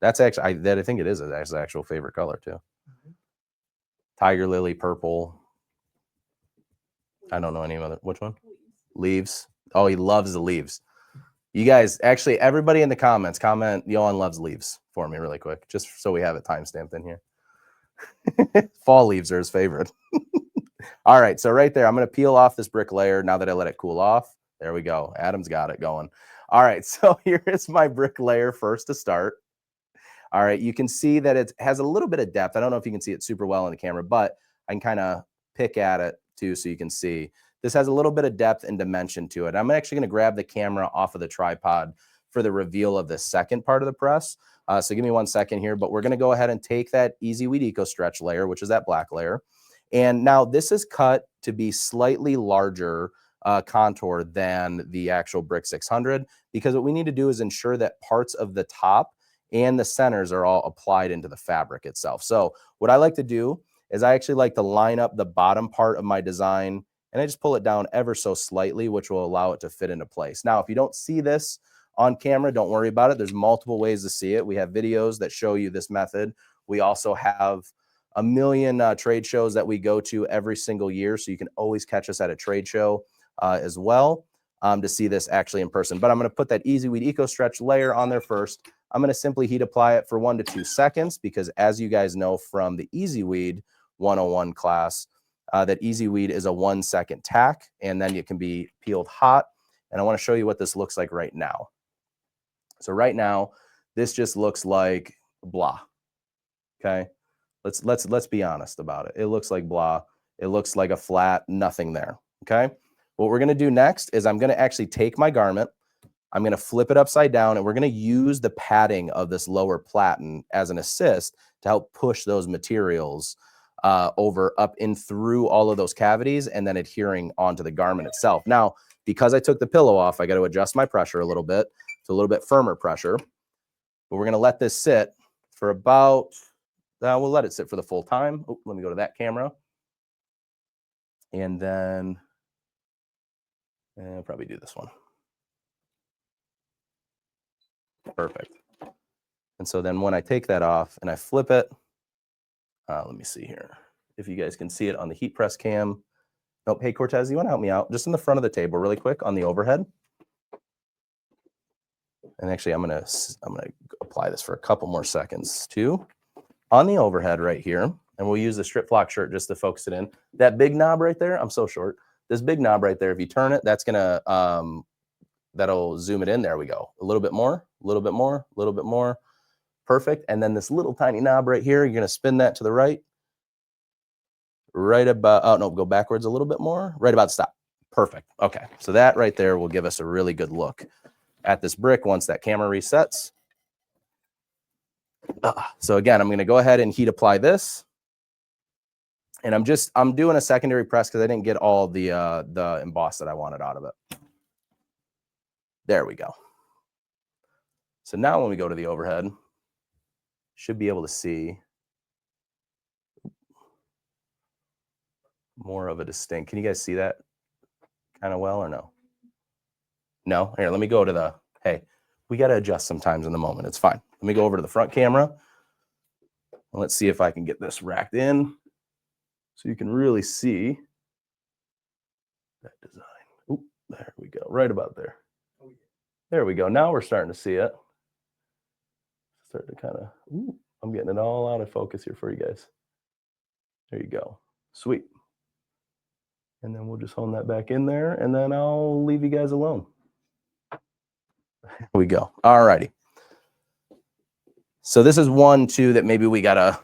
That's actually, I think it is his actual favorite color, too. Tiger lily, purple. I don't know any other. Which one? Leaves. Oh, he loves the leaves. You guys, actually, everybody in the comments, comment Johan loves leaves for me really quick, just so we have it timestamped in here. Fall leaves are his favorite. All right, so right there, I'm going to peel off this brick layer now that I let it cool off. There we go. Adam's got it going. All right, so here is my brick layer first to start. All right, you can see that it has a little bit of depth. I don't know if you can see it super well in the camera, but I can kind of pick at it too so you can see. This has a little bit of depth and dimension to it. I'm actually going to grab the camera off of the tripod for the reveal of the second part of the press. So give me 1 second here, but we're going to go ahead and take that EasyWeed Eco Stretch layer, which is that black layer. And now this is cut to be slightly larger contour than the actual Brick 600, because what we need to do is ensure that parts of the top and the centers are all applied into the fabric itself. So what I like to do is I actually like to line up the bottom part of my design, and I just pull it down ever so slightly, which will allow it to fit into place. Now, if you don't see this on camera, don't worry about it. There's multiple ways to see it. We have videos that show you this method. We also have a million trade shows that we go to every single year, so you can always catch us at a trade show as well to see this actually in person. But I'm going to put that EasyWeed Eco Stretch layer on there first. I'm going to simply heat apply it for 1 to 2 seconds because, as you guys know from the EasyWeed 101 class, that EasyWeed is a 1 second tack, and then it can be peeled hot. And I want to show you what this looks like right now. So right now, this just looks like blah. Okay, let's be honest about it. It looks like blah. It looks like a flat, nothing there. Okay, what we're going to do next is I'm going to actually take my garment. I'm going to flip it upside down, and we're going to use the padding of this lower platen as an assist to help push those materials over up in through all of those cavities and then adhering onto the garment itself. Now, because I took the pillow off, I got to adjust my pressure a little bit to a little bit firmer pressure. But we're going to let this sit for about, we'll let it sit for the full time. Oh, let me go to that camera. And then I'll probably do this one. Perfect. And so then when I take that off and I flip it, let me see here if you guys can see it on the heat press cam. Nope. Hey, Cortez, you want to help me out just in the front of the table really quick on the overhead? And actually, I'm gonna apply this for a couple more seconds too on the overhead right here. And we'll use the Stripflock shirt just to focus it in. That big knob right there, I'm so short. This big knob right there, if you turn it, that's gonna that'll zoom it in. There we go. A little bit more, a little bit more, a little bit more. Perfect. And then this little tiny knob right here, you're going to spin that to the right. Right about, oh no, go backwards a little bit more. Right about stop. Perfect. Okay. So that right there will give us a really good look at this brick once that camera resets. So again, I'm going to go ahead and heat apply this. And I'm doing a secondary press because I didn't get all the emboss that I wanted out of it. There we go. So now when we go to the overhead, should be able to see more of a distinct. Can you guys see that kind of well or no? No? Here, let me go to the, hey, we got to adjust sometimes in the moment. It's fine. Let me go over to the front camera. And let's see if I can get this racked in so you can really see that design. Oop, there we go. Right about there. There we go. Now we're starting to see it. Start to kind of, I'm getting it all out of focus here for you guys. There you go. Sweet. And then we'll just hone that back in there, and then I'll leave you guys alone. Here we go. All righty. So this is one, too, that maybe we got to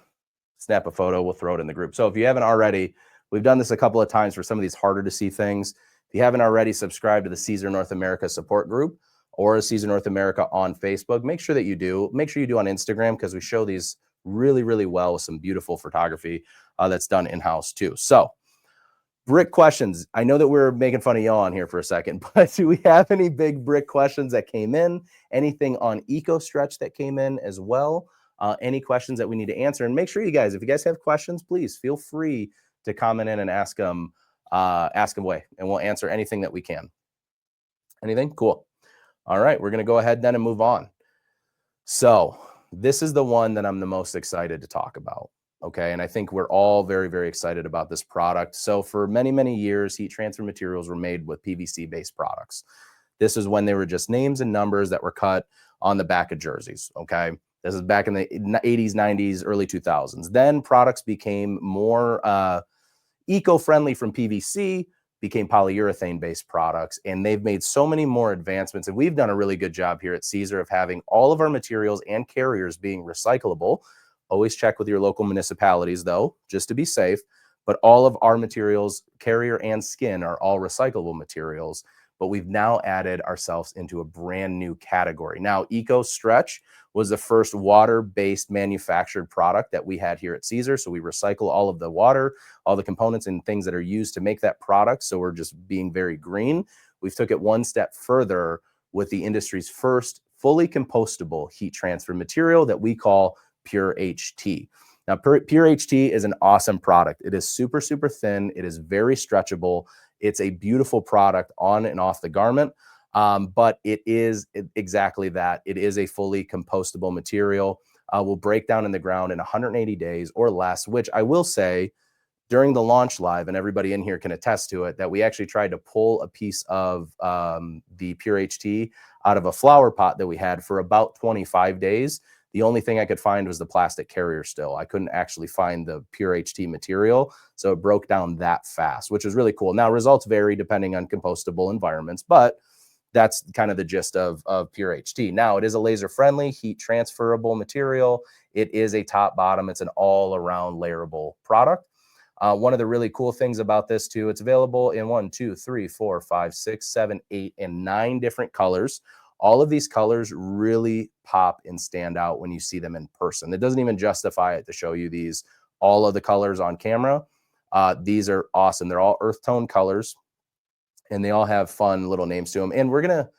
snap a photo. We'll throw it in the group. So if you haven't already, we've done this a couple of times for some of these harder to see things. If you haven't already subscribed to the Siser North America support group or Siser North America on Facebook, make sure that you do. Make sure you do on Instagram because we show these really, really well with some beautiful photography that's done in-house too. So brick questions. I know that we're making fun of y'all on here for a second, but do we have any big brick questions that came in? Anything on Eco Stretch that came in as well? Any questions that we need to answer? And make sure you guys, if you guys have questions, please feel free to comment in and ask them away, and we'll answer anything that we can. Anything? Cool. All right, we're going to go ahead then and move on. So this is the one that I'm the most excited to talk about. Okay, and I think we're all very, very excited about this product. So for many, many years, heat transfer materials were made with PVC-based products. This is when they were just names and numbers that were cut on the back of jerseys. Okay, this is back in the 80s, 90s, early 2000s. Then products became more eco-friendly from PVC, became polyurethane-based products, and they've made so many more advancements. And we've done a really good job here at Siser of having all of our materials and carriers being recyclable. Always check with your local municipalities, though, just to be safe. But all of our materials, carrier and skin, are all recyclable materials. But we've now added ourselves into a brand new category. Now, Eco Stretch was the first water-based manufactured product that we had here at Siser. So we recycle all of the water, all the components and things that are used to make that product. So we're just being very green. We've took it one step further with the industry's first fully compostable heat transfer material that we call Pure HT. Now, Pure HT is an awesome product. It is super, super thin. It is very stretchable. It's a beautiful product on and off the garment, but it is exactly that. It is a fully compostable material. Will break down in the ground in 180 days or less, which I will say during the launch live, and everybody in here can attest to it, that we actually tried to pull a piece of the Pure HT out of a flower pot that we had for about 25 days. The only thing I could find was the plastic carrier still. I couldn't actually find the Pure HT material, so it broke down that fast, which is really cool. Now, results vary depending on compostable environments, but that's kind of the gist of Pure HT. Now, it is a laser-friendly, heat transferable material. It is a top-bottom. It's an all-around layerable product. One of the really cool things about this, too, it's available in 1, 2, 3, 4, 5, 6, 7, 8, and 9 different colors. All of these colors really pop and stand out when you see them in person. It doesn't even justify it to show you all of the colors on camera. These are awesome. They're all earth tone colors, and they all have fun little names to them. And we're going to,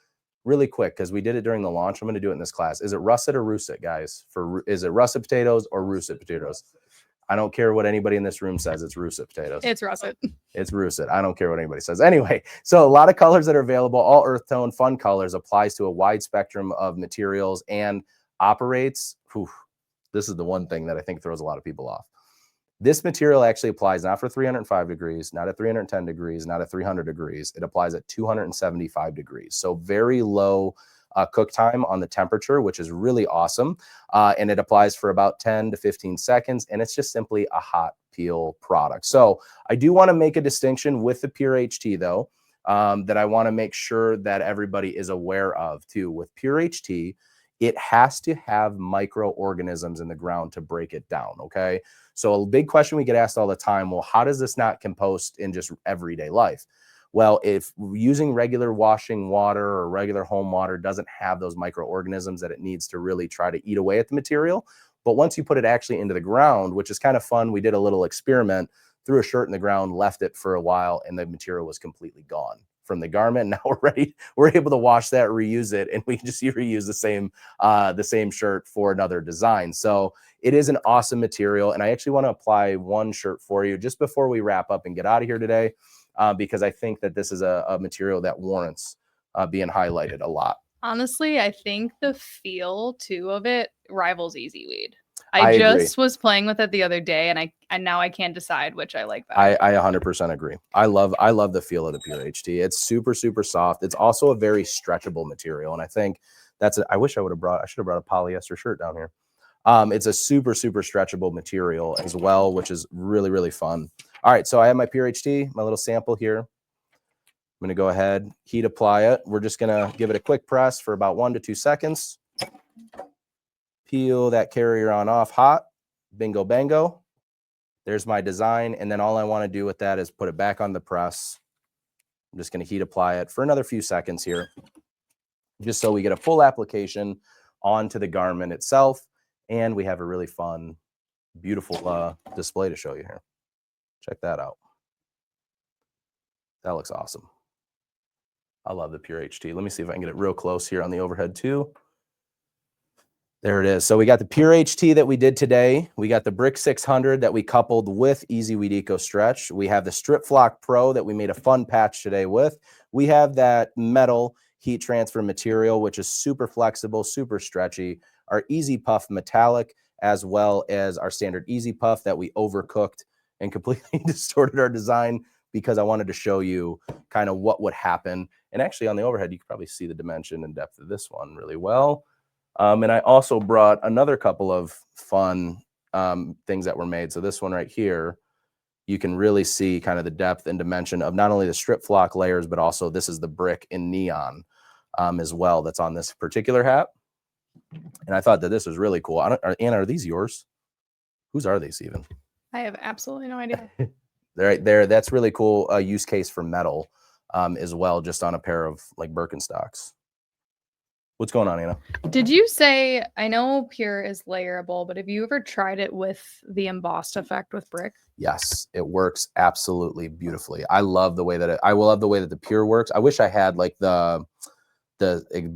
really quick, because we did it during the launch, I'm going to do it in this class. Is it russet or russet, guys? Is it russet potatoes or russet potatoes? I don't care what anybody in this room says. It's russet potatoes. It's russet. It's russet. I don't care what anybody says. Anyway, so a lot of colors that are available, all earth tone, fun colors, applies to a wide spectrum of materials and operates. This is the one thing that I think throws a lot of people off. This material actually applies not for 305 degrees, not at 310 degrees, not at 300 degrees. It applies at 275 degrees. So very low cook time on the temperature, which is really awesome. And it applies for about 10 to 15 seconds. And it's just simply a hot peel product. So I do want to make a distinction with the Pure HT, though, that I want to make sure that everybody is aware of, too. With Pure HT, it has to have microorganisms in the ground to break it down, okay? So a big question we get asked all the time, well, how does this not compost in just everyday life? Well, if using regular washing water or regular home water doesn't have those microorganisms that it needs to really try to eat away at the material, but once you put it actually into the ground, which is kind of fun, we did a little experiment, threw a shirt in the ground, left it for a while, and the material was completely gone from the garment. Now we're able to wash that, reuse it, and we just reuse the same shirt for another design. So it is an awesome material, and I actually want to apply one shirt for you just before we wrap up and get out of here today, because I think that this is a material that warrants being highlighted a lot. Honestly, I think the feel too of it rivals EasyWeed. I I agree. just was playing with it the other day, and now I can't decide which I like better. I 100% agree. I love the feel of the Pure HT. It's super, super soft. It's also a very stretchable material, and I think I wish I should have brought a polyester shirt down here. It's a super, super stretchable material as well, which is really, really fun. All right, so I have my Pure HT, my little sample here. I'm going to go ahead, heat apply it. We're just going to give it a quick press for about 1 to 2 seconds. Peel that carrier on off hot. Bingo, bango. There's my design. And then all I want to do with that is put it back on the press. I'm just going to heat apply it for another few seconds here, just so we get a full application onto the garment itself. And we have a really fun beautiful display to show you here. Check that out. That looks awesome. I love the Pure HT. Let me see if I can get it real close here on the overhead too. There it is. So we got the Pure HT that we did today. We got the Brick 600 that we coupled with EasyWeed Eco Stretch. We have the Stripflock Pro that we made a fun patch today with. We have that metal heat transfer material, which is super flexible, super stretchy. Our Easy Puff metallic, as well as our standard Easy Puff that we overcooked and completely distorted our design because I wanted to show you kind of what would happen. And actually on the overhead, you can probably see the dimension and depth of this one really well. And I also brought another couple of fun things that were made. So this one right here, you can really see kind of the depth and dimension of not only the Stripflock layers, but also this is the brick in neon as well that's on this particular hat. And I thought that this was really cool. Anna, are these yours? Whose are these even? I have absolutely no idea. They're right there. That's really cool use case for metal as well, just on a pair of like Birkenstocks. What's going on, Anna? Did you say, I know Pure is layerable, but have you ever tried it with the embossed effect with brick? Yes, it works absolutely beautifully. I love the way that I love the way that the Pure works. I wish I had like the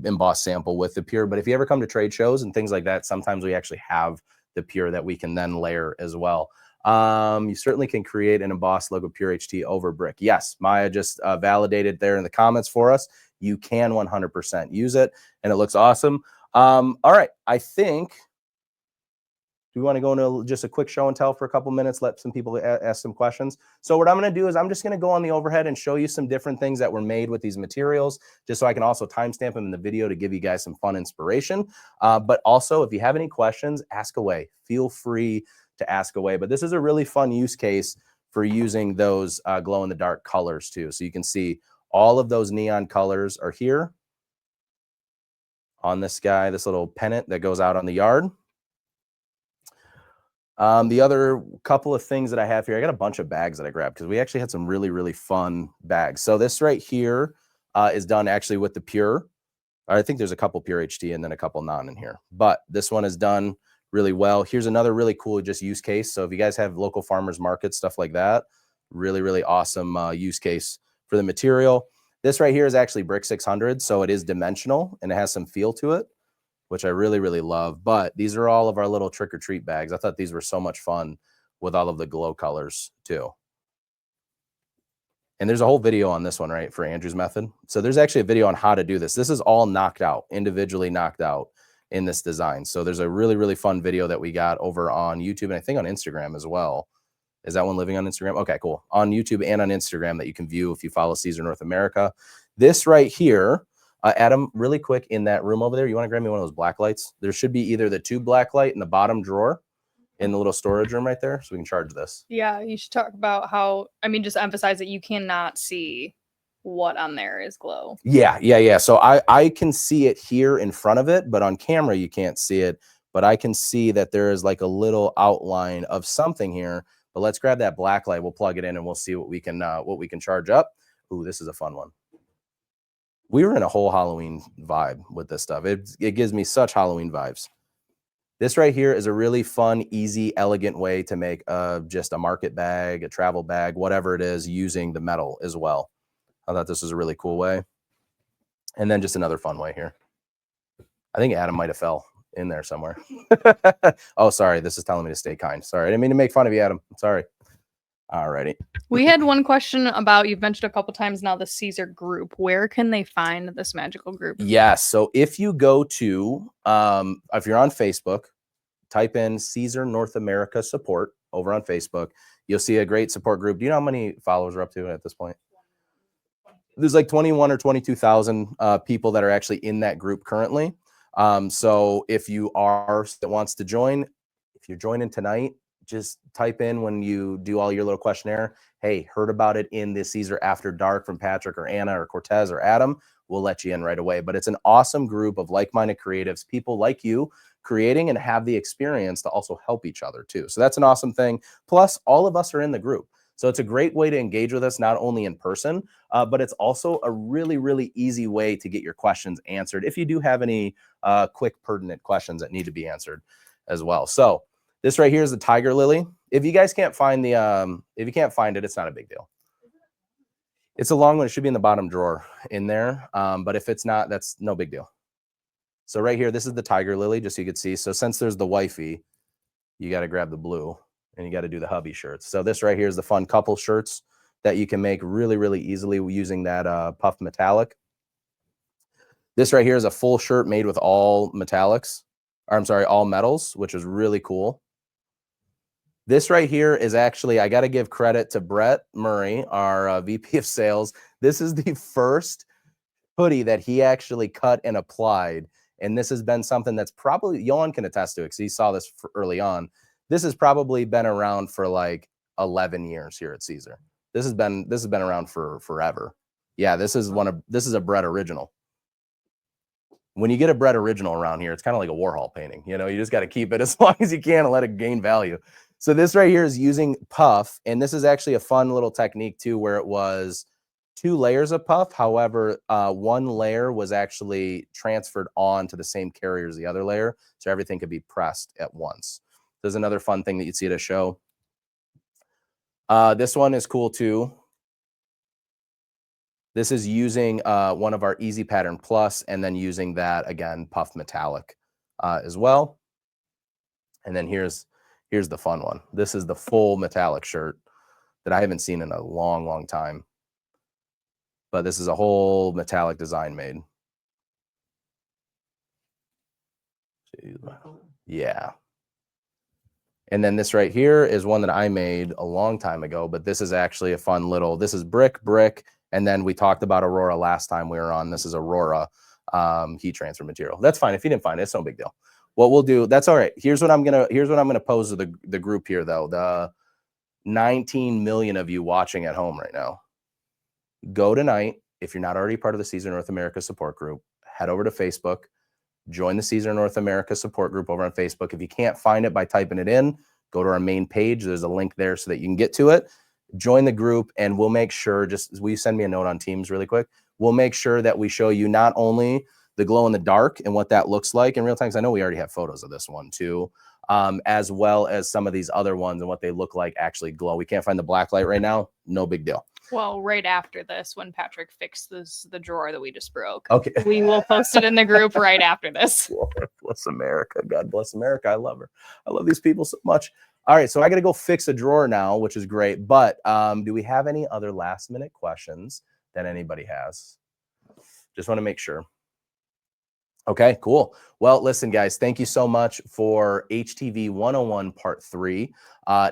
embossed sample with the Pure, but if you ever come to trade shows and things like that, sometimes we actually have the Pure that we can then layer as well. You certainly can create an embossed logo Pure HT over brick. Yes, Maya just validated there in the comments for us. You can 100% use it, and it looks awesome. All right, I think, do we want to go into just a quick show and tell for a couple minutes, let some people ask some questions? So what I'm going to do is I'm just going to go on the overhead and show you some different things that were made with these materials, just so I can also timestamp them in the video to give you guys some fun inspiration. But also, if you have any questions, ask away. Feel free to ask away. But this is a really fun use case for using those glow-in-the-dark colors too. So you can see all of those neon colors are here on this guy, this little pennant that goes out on the yard. The other couple of things that I have here, I got a bunch of bags that I grabbed because we actually had some really, really fun bags. So this right here is done actually with the Pure. I think there's a couple Pure HT and then a couple non in here, but this one is done really well. Here's another really cool just use case. So if you guys have local farmers markets, stuff like that, really, really awesome use case for the material. This right here is actually Brick 600, so it is dimensional and it has some feel to it, which I really, really love. But these are all of our little trick-or-treat bags. I thought these were so much fun with all of the glow colors too. And there's a whole video on this one, right, for Andrew's method. So there's actually a video on how to do this. This is all knocked out, individually knocked out in this design. So there's a really, really fun video that we got over on YouTube and I think on Instagram as well. Is that one living on Instagram? Okay, cool. On YouTube and on Instagram that you can view if you follow Siser North America. This right here, Adam, really quick, in that room over there, you want to grab me one of those black lights? There should be either the tube black light in the bottom drawer in the little storage room right there, so we can charge this. Yeah, you should talk about how, I mean, just emphasize that you cannot see what on there is glow. Yeah. So I can see it here in front of it, but on camera you can't see it. But I can see that there is like a little outline of something here. But let's grab that black light. We'll plug it in and we'll see what we can charge up. Ooh, this is a fun one. We were in a whole Halloween vibe with this stuff. It gives me such Halloween vibes. This right here is a really fun, easy, elegant way to make just a market bag, a travel bag, whatever it is, using the metal as well. I thought this was a really cool way. And then just another fun way here. I think Adam might have fell in there somewhere. Oh, sorry. This is telling me to stay kind. Sorry. I didn't mean to make fun of you, Adam. Sorry. All righty. We had one question about, you've mentioned a couple times now, the Siser group. Where can they find this magical group? Yes. So if you go to, if you're on Facebook, type in Siser North America support over on Facebook. You'll see a great support group. Do you know how many followers we're up to at this point? There's like 21 or 22,000 people that are actually in that group currently. So if you are that wants to join, if you're joining tonight, just type in when you do all your little questionnaire, hey, heard about it in this Siser After Dark from Patrick or Anna or Cortez or Adam, we'll let you in right away. But it's an awesome group of like-minded creatives, people like you creating and have the experience to also help each other too. So that's an awesome thing. Plus, all of us are in the group. So it's a great way to engage with us, not only in person, but it's also a really, really easy way to get your questions answered if you do have any quick, pertinent questions that need to be answered as well. So This right here is the tiger lily. If you guys can't find the, if you can't find it, it's not a big deal. It's a long one. It should be in the bottom drawer in there. But if it's not, that's no big deal. So right here, this is the tiger lily, just so you can see. So since there's the wifey, you got to grab the blue and you got to do the hubby shirts. So this right here is the fun couple shirts that you can make really, really easily using that puff metallic. This right here is a full shirt made with all metallics, or I'm sorry, all metals, which is really cool. This right here is actually, I got to give credit to Brett Murray, our VP of sales. This is the first hoodie that he actually cut and applied. And this has been something that's probably, Johan can attest to it because he saw this early on. This has probably been around for like 11 years here at Siser. This has been around for forever. Yeah, this is a Brett original. When you get a Brett original around here, it's kind of like a Warhol painting. You know, you just got to keep it as long as you can and let it gain value. So this right here is using puff, and this is actually a fun little technique too, where it was 2 layers of puff. However, 1 layer was actually transferred on to the same carrier as the other layer, so everything could be pressed at once. There's another fun thing that you'd see at a show. This one is cool too. This is using one of our Easy Pattern Plus, and then using that again, puff metallic as well. And then here's the fun one. This is the full metallic shirt that I haven't seen in a long, long time. But this is a whole metallic design made. Yeah. And then this right here is one that I made a long time ago, but this is actually a fun little, this is brick, and then we talked about Aurora last time we were on. This is Aurora heat transfer material. That's fine. If you didn't find it, it's no big deal. What we'll do, that's all right. Here's what I'm gonna pose to the group here though. The 19 million of you watching at home right now. Go tonight, if you're not already part of the Siser North America support group, head over to Facebook, join the Siser North America support group over on Facebook. If you can't find it by typing it in, go to our main page. There's a link there so that you can get to it. Join the group, and we'll make sure, will you send me a note on Teams really quick? We'll make sure that we show you not only the glow in the dark and what that looks like in real time, because I know we already have photos of this one too, as well as some of these other ones and what they look like actually glow. We can't find the black light right now. No big deal. Well, right after this, when Patrick fixes the drawer that we just broke, okay, we will post it in the group right after this. Lord bless America. God bless America. I love her. I love these people so much. All right, so I got to go fix a drawer now, which is great. But do we have any other last minute questions that anybody has? Just want to make sure. Okay, cool. Well, listen, guys, thank you so much for HTV 101 Part 3.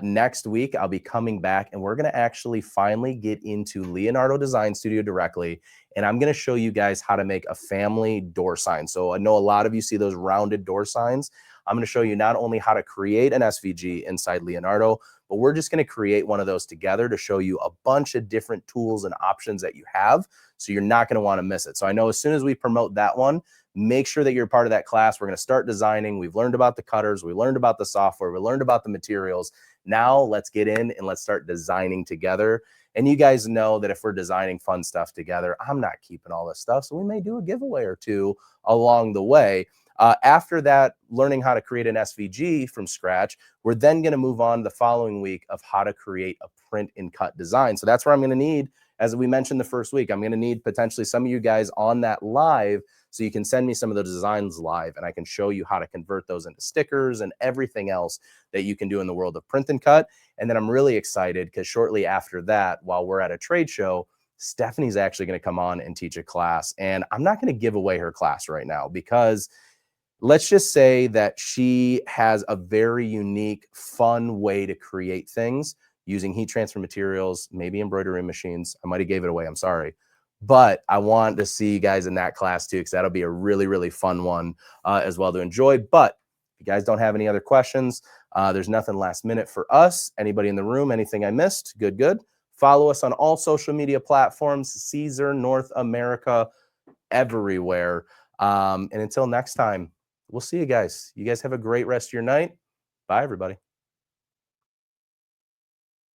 Next week, I'll be coming back, and we're going to actually finally get into Leonardo Design Studio directly, and I'm going to show you guys how to make a family door sign. So I know a lot of you see those rounded door signs. I'm going to show you not only how to create an SVG inside Leonardo, but we're just going to create one of those together to show you a bunch of different tools and options that you have, so you're not going to want to miss it. So I know as soon as we promote that one, make sure that you're part of that class. We're going to start designing. We've learned about the cutters. We learned about the software. We learned about the materials. Now let's get in and let's start designing together. And you guys know that if we're designing fun stuff together, I'm not keeping all this stuff. So we may do a giveaway or two along the way. After that, learning how to create an SVG from scratch, we're then going to move on the following week of how to create a print and cut design. So that's where I'm going to need, as we mentioned the first week, I'm going to need potentially some of you guys on that live, so you can send me some of the designs live, and I can show you how to convert those into stickers and everything else that you can do in the world of print and cut. And then I'm really excited because shortly after that, while we're at a trade show, Stephanie's actually going to come on and teach a class. And I'm not going to give away her class right now because let's just say that she has a very unique, fun way to create things using heat transfer materials, maybe embroidery machines. I might have gave it away. I'm sorry. But I want to see you guys in that class too, because that'll be a really, really fun one as well to enjoy. But if you guys don't have any other questions, there's nothing last minute for us. Anybody in the room, anything I missed? Good, good. Follow us on all social media platforms, Siser North America, everywhere. And until next time, we'll see you guys. You guys have a great rest of your night. Bye, everybody.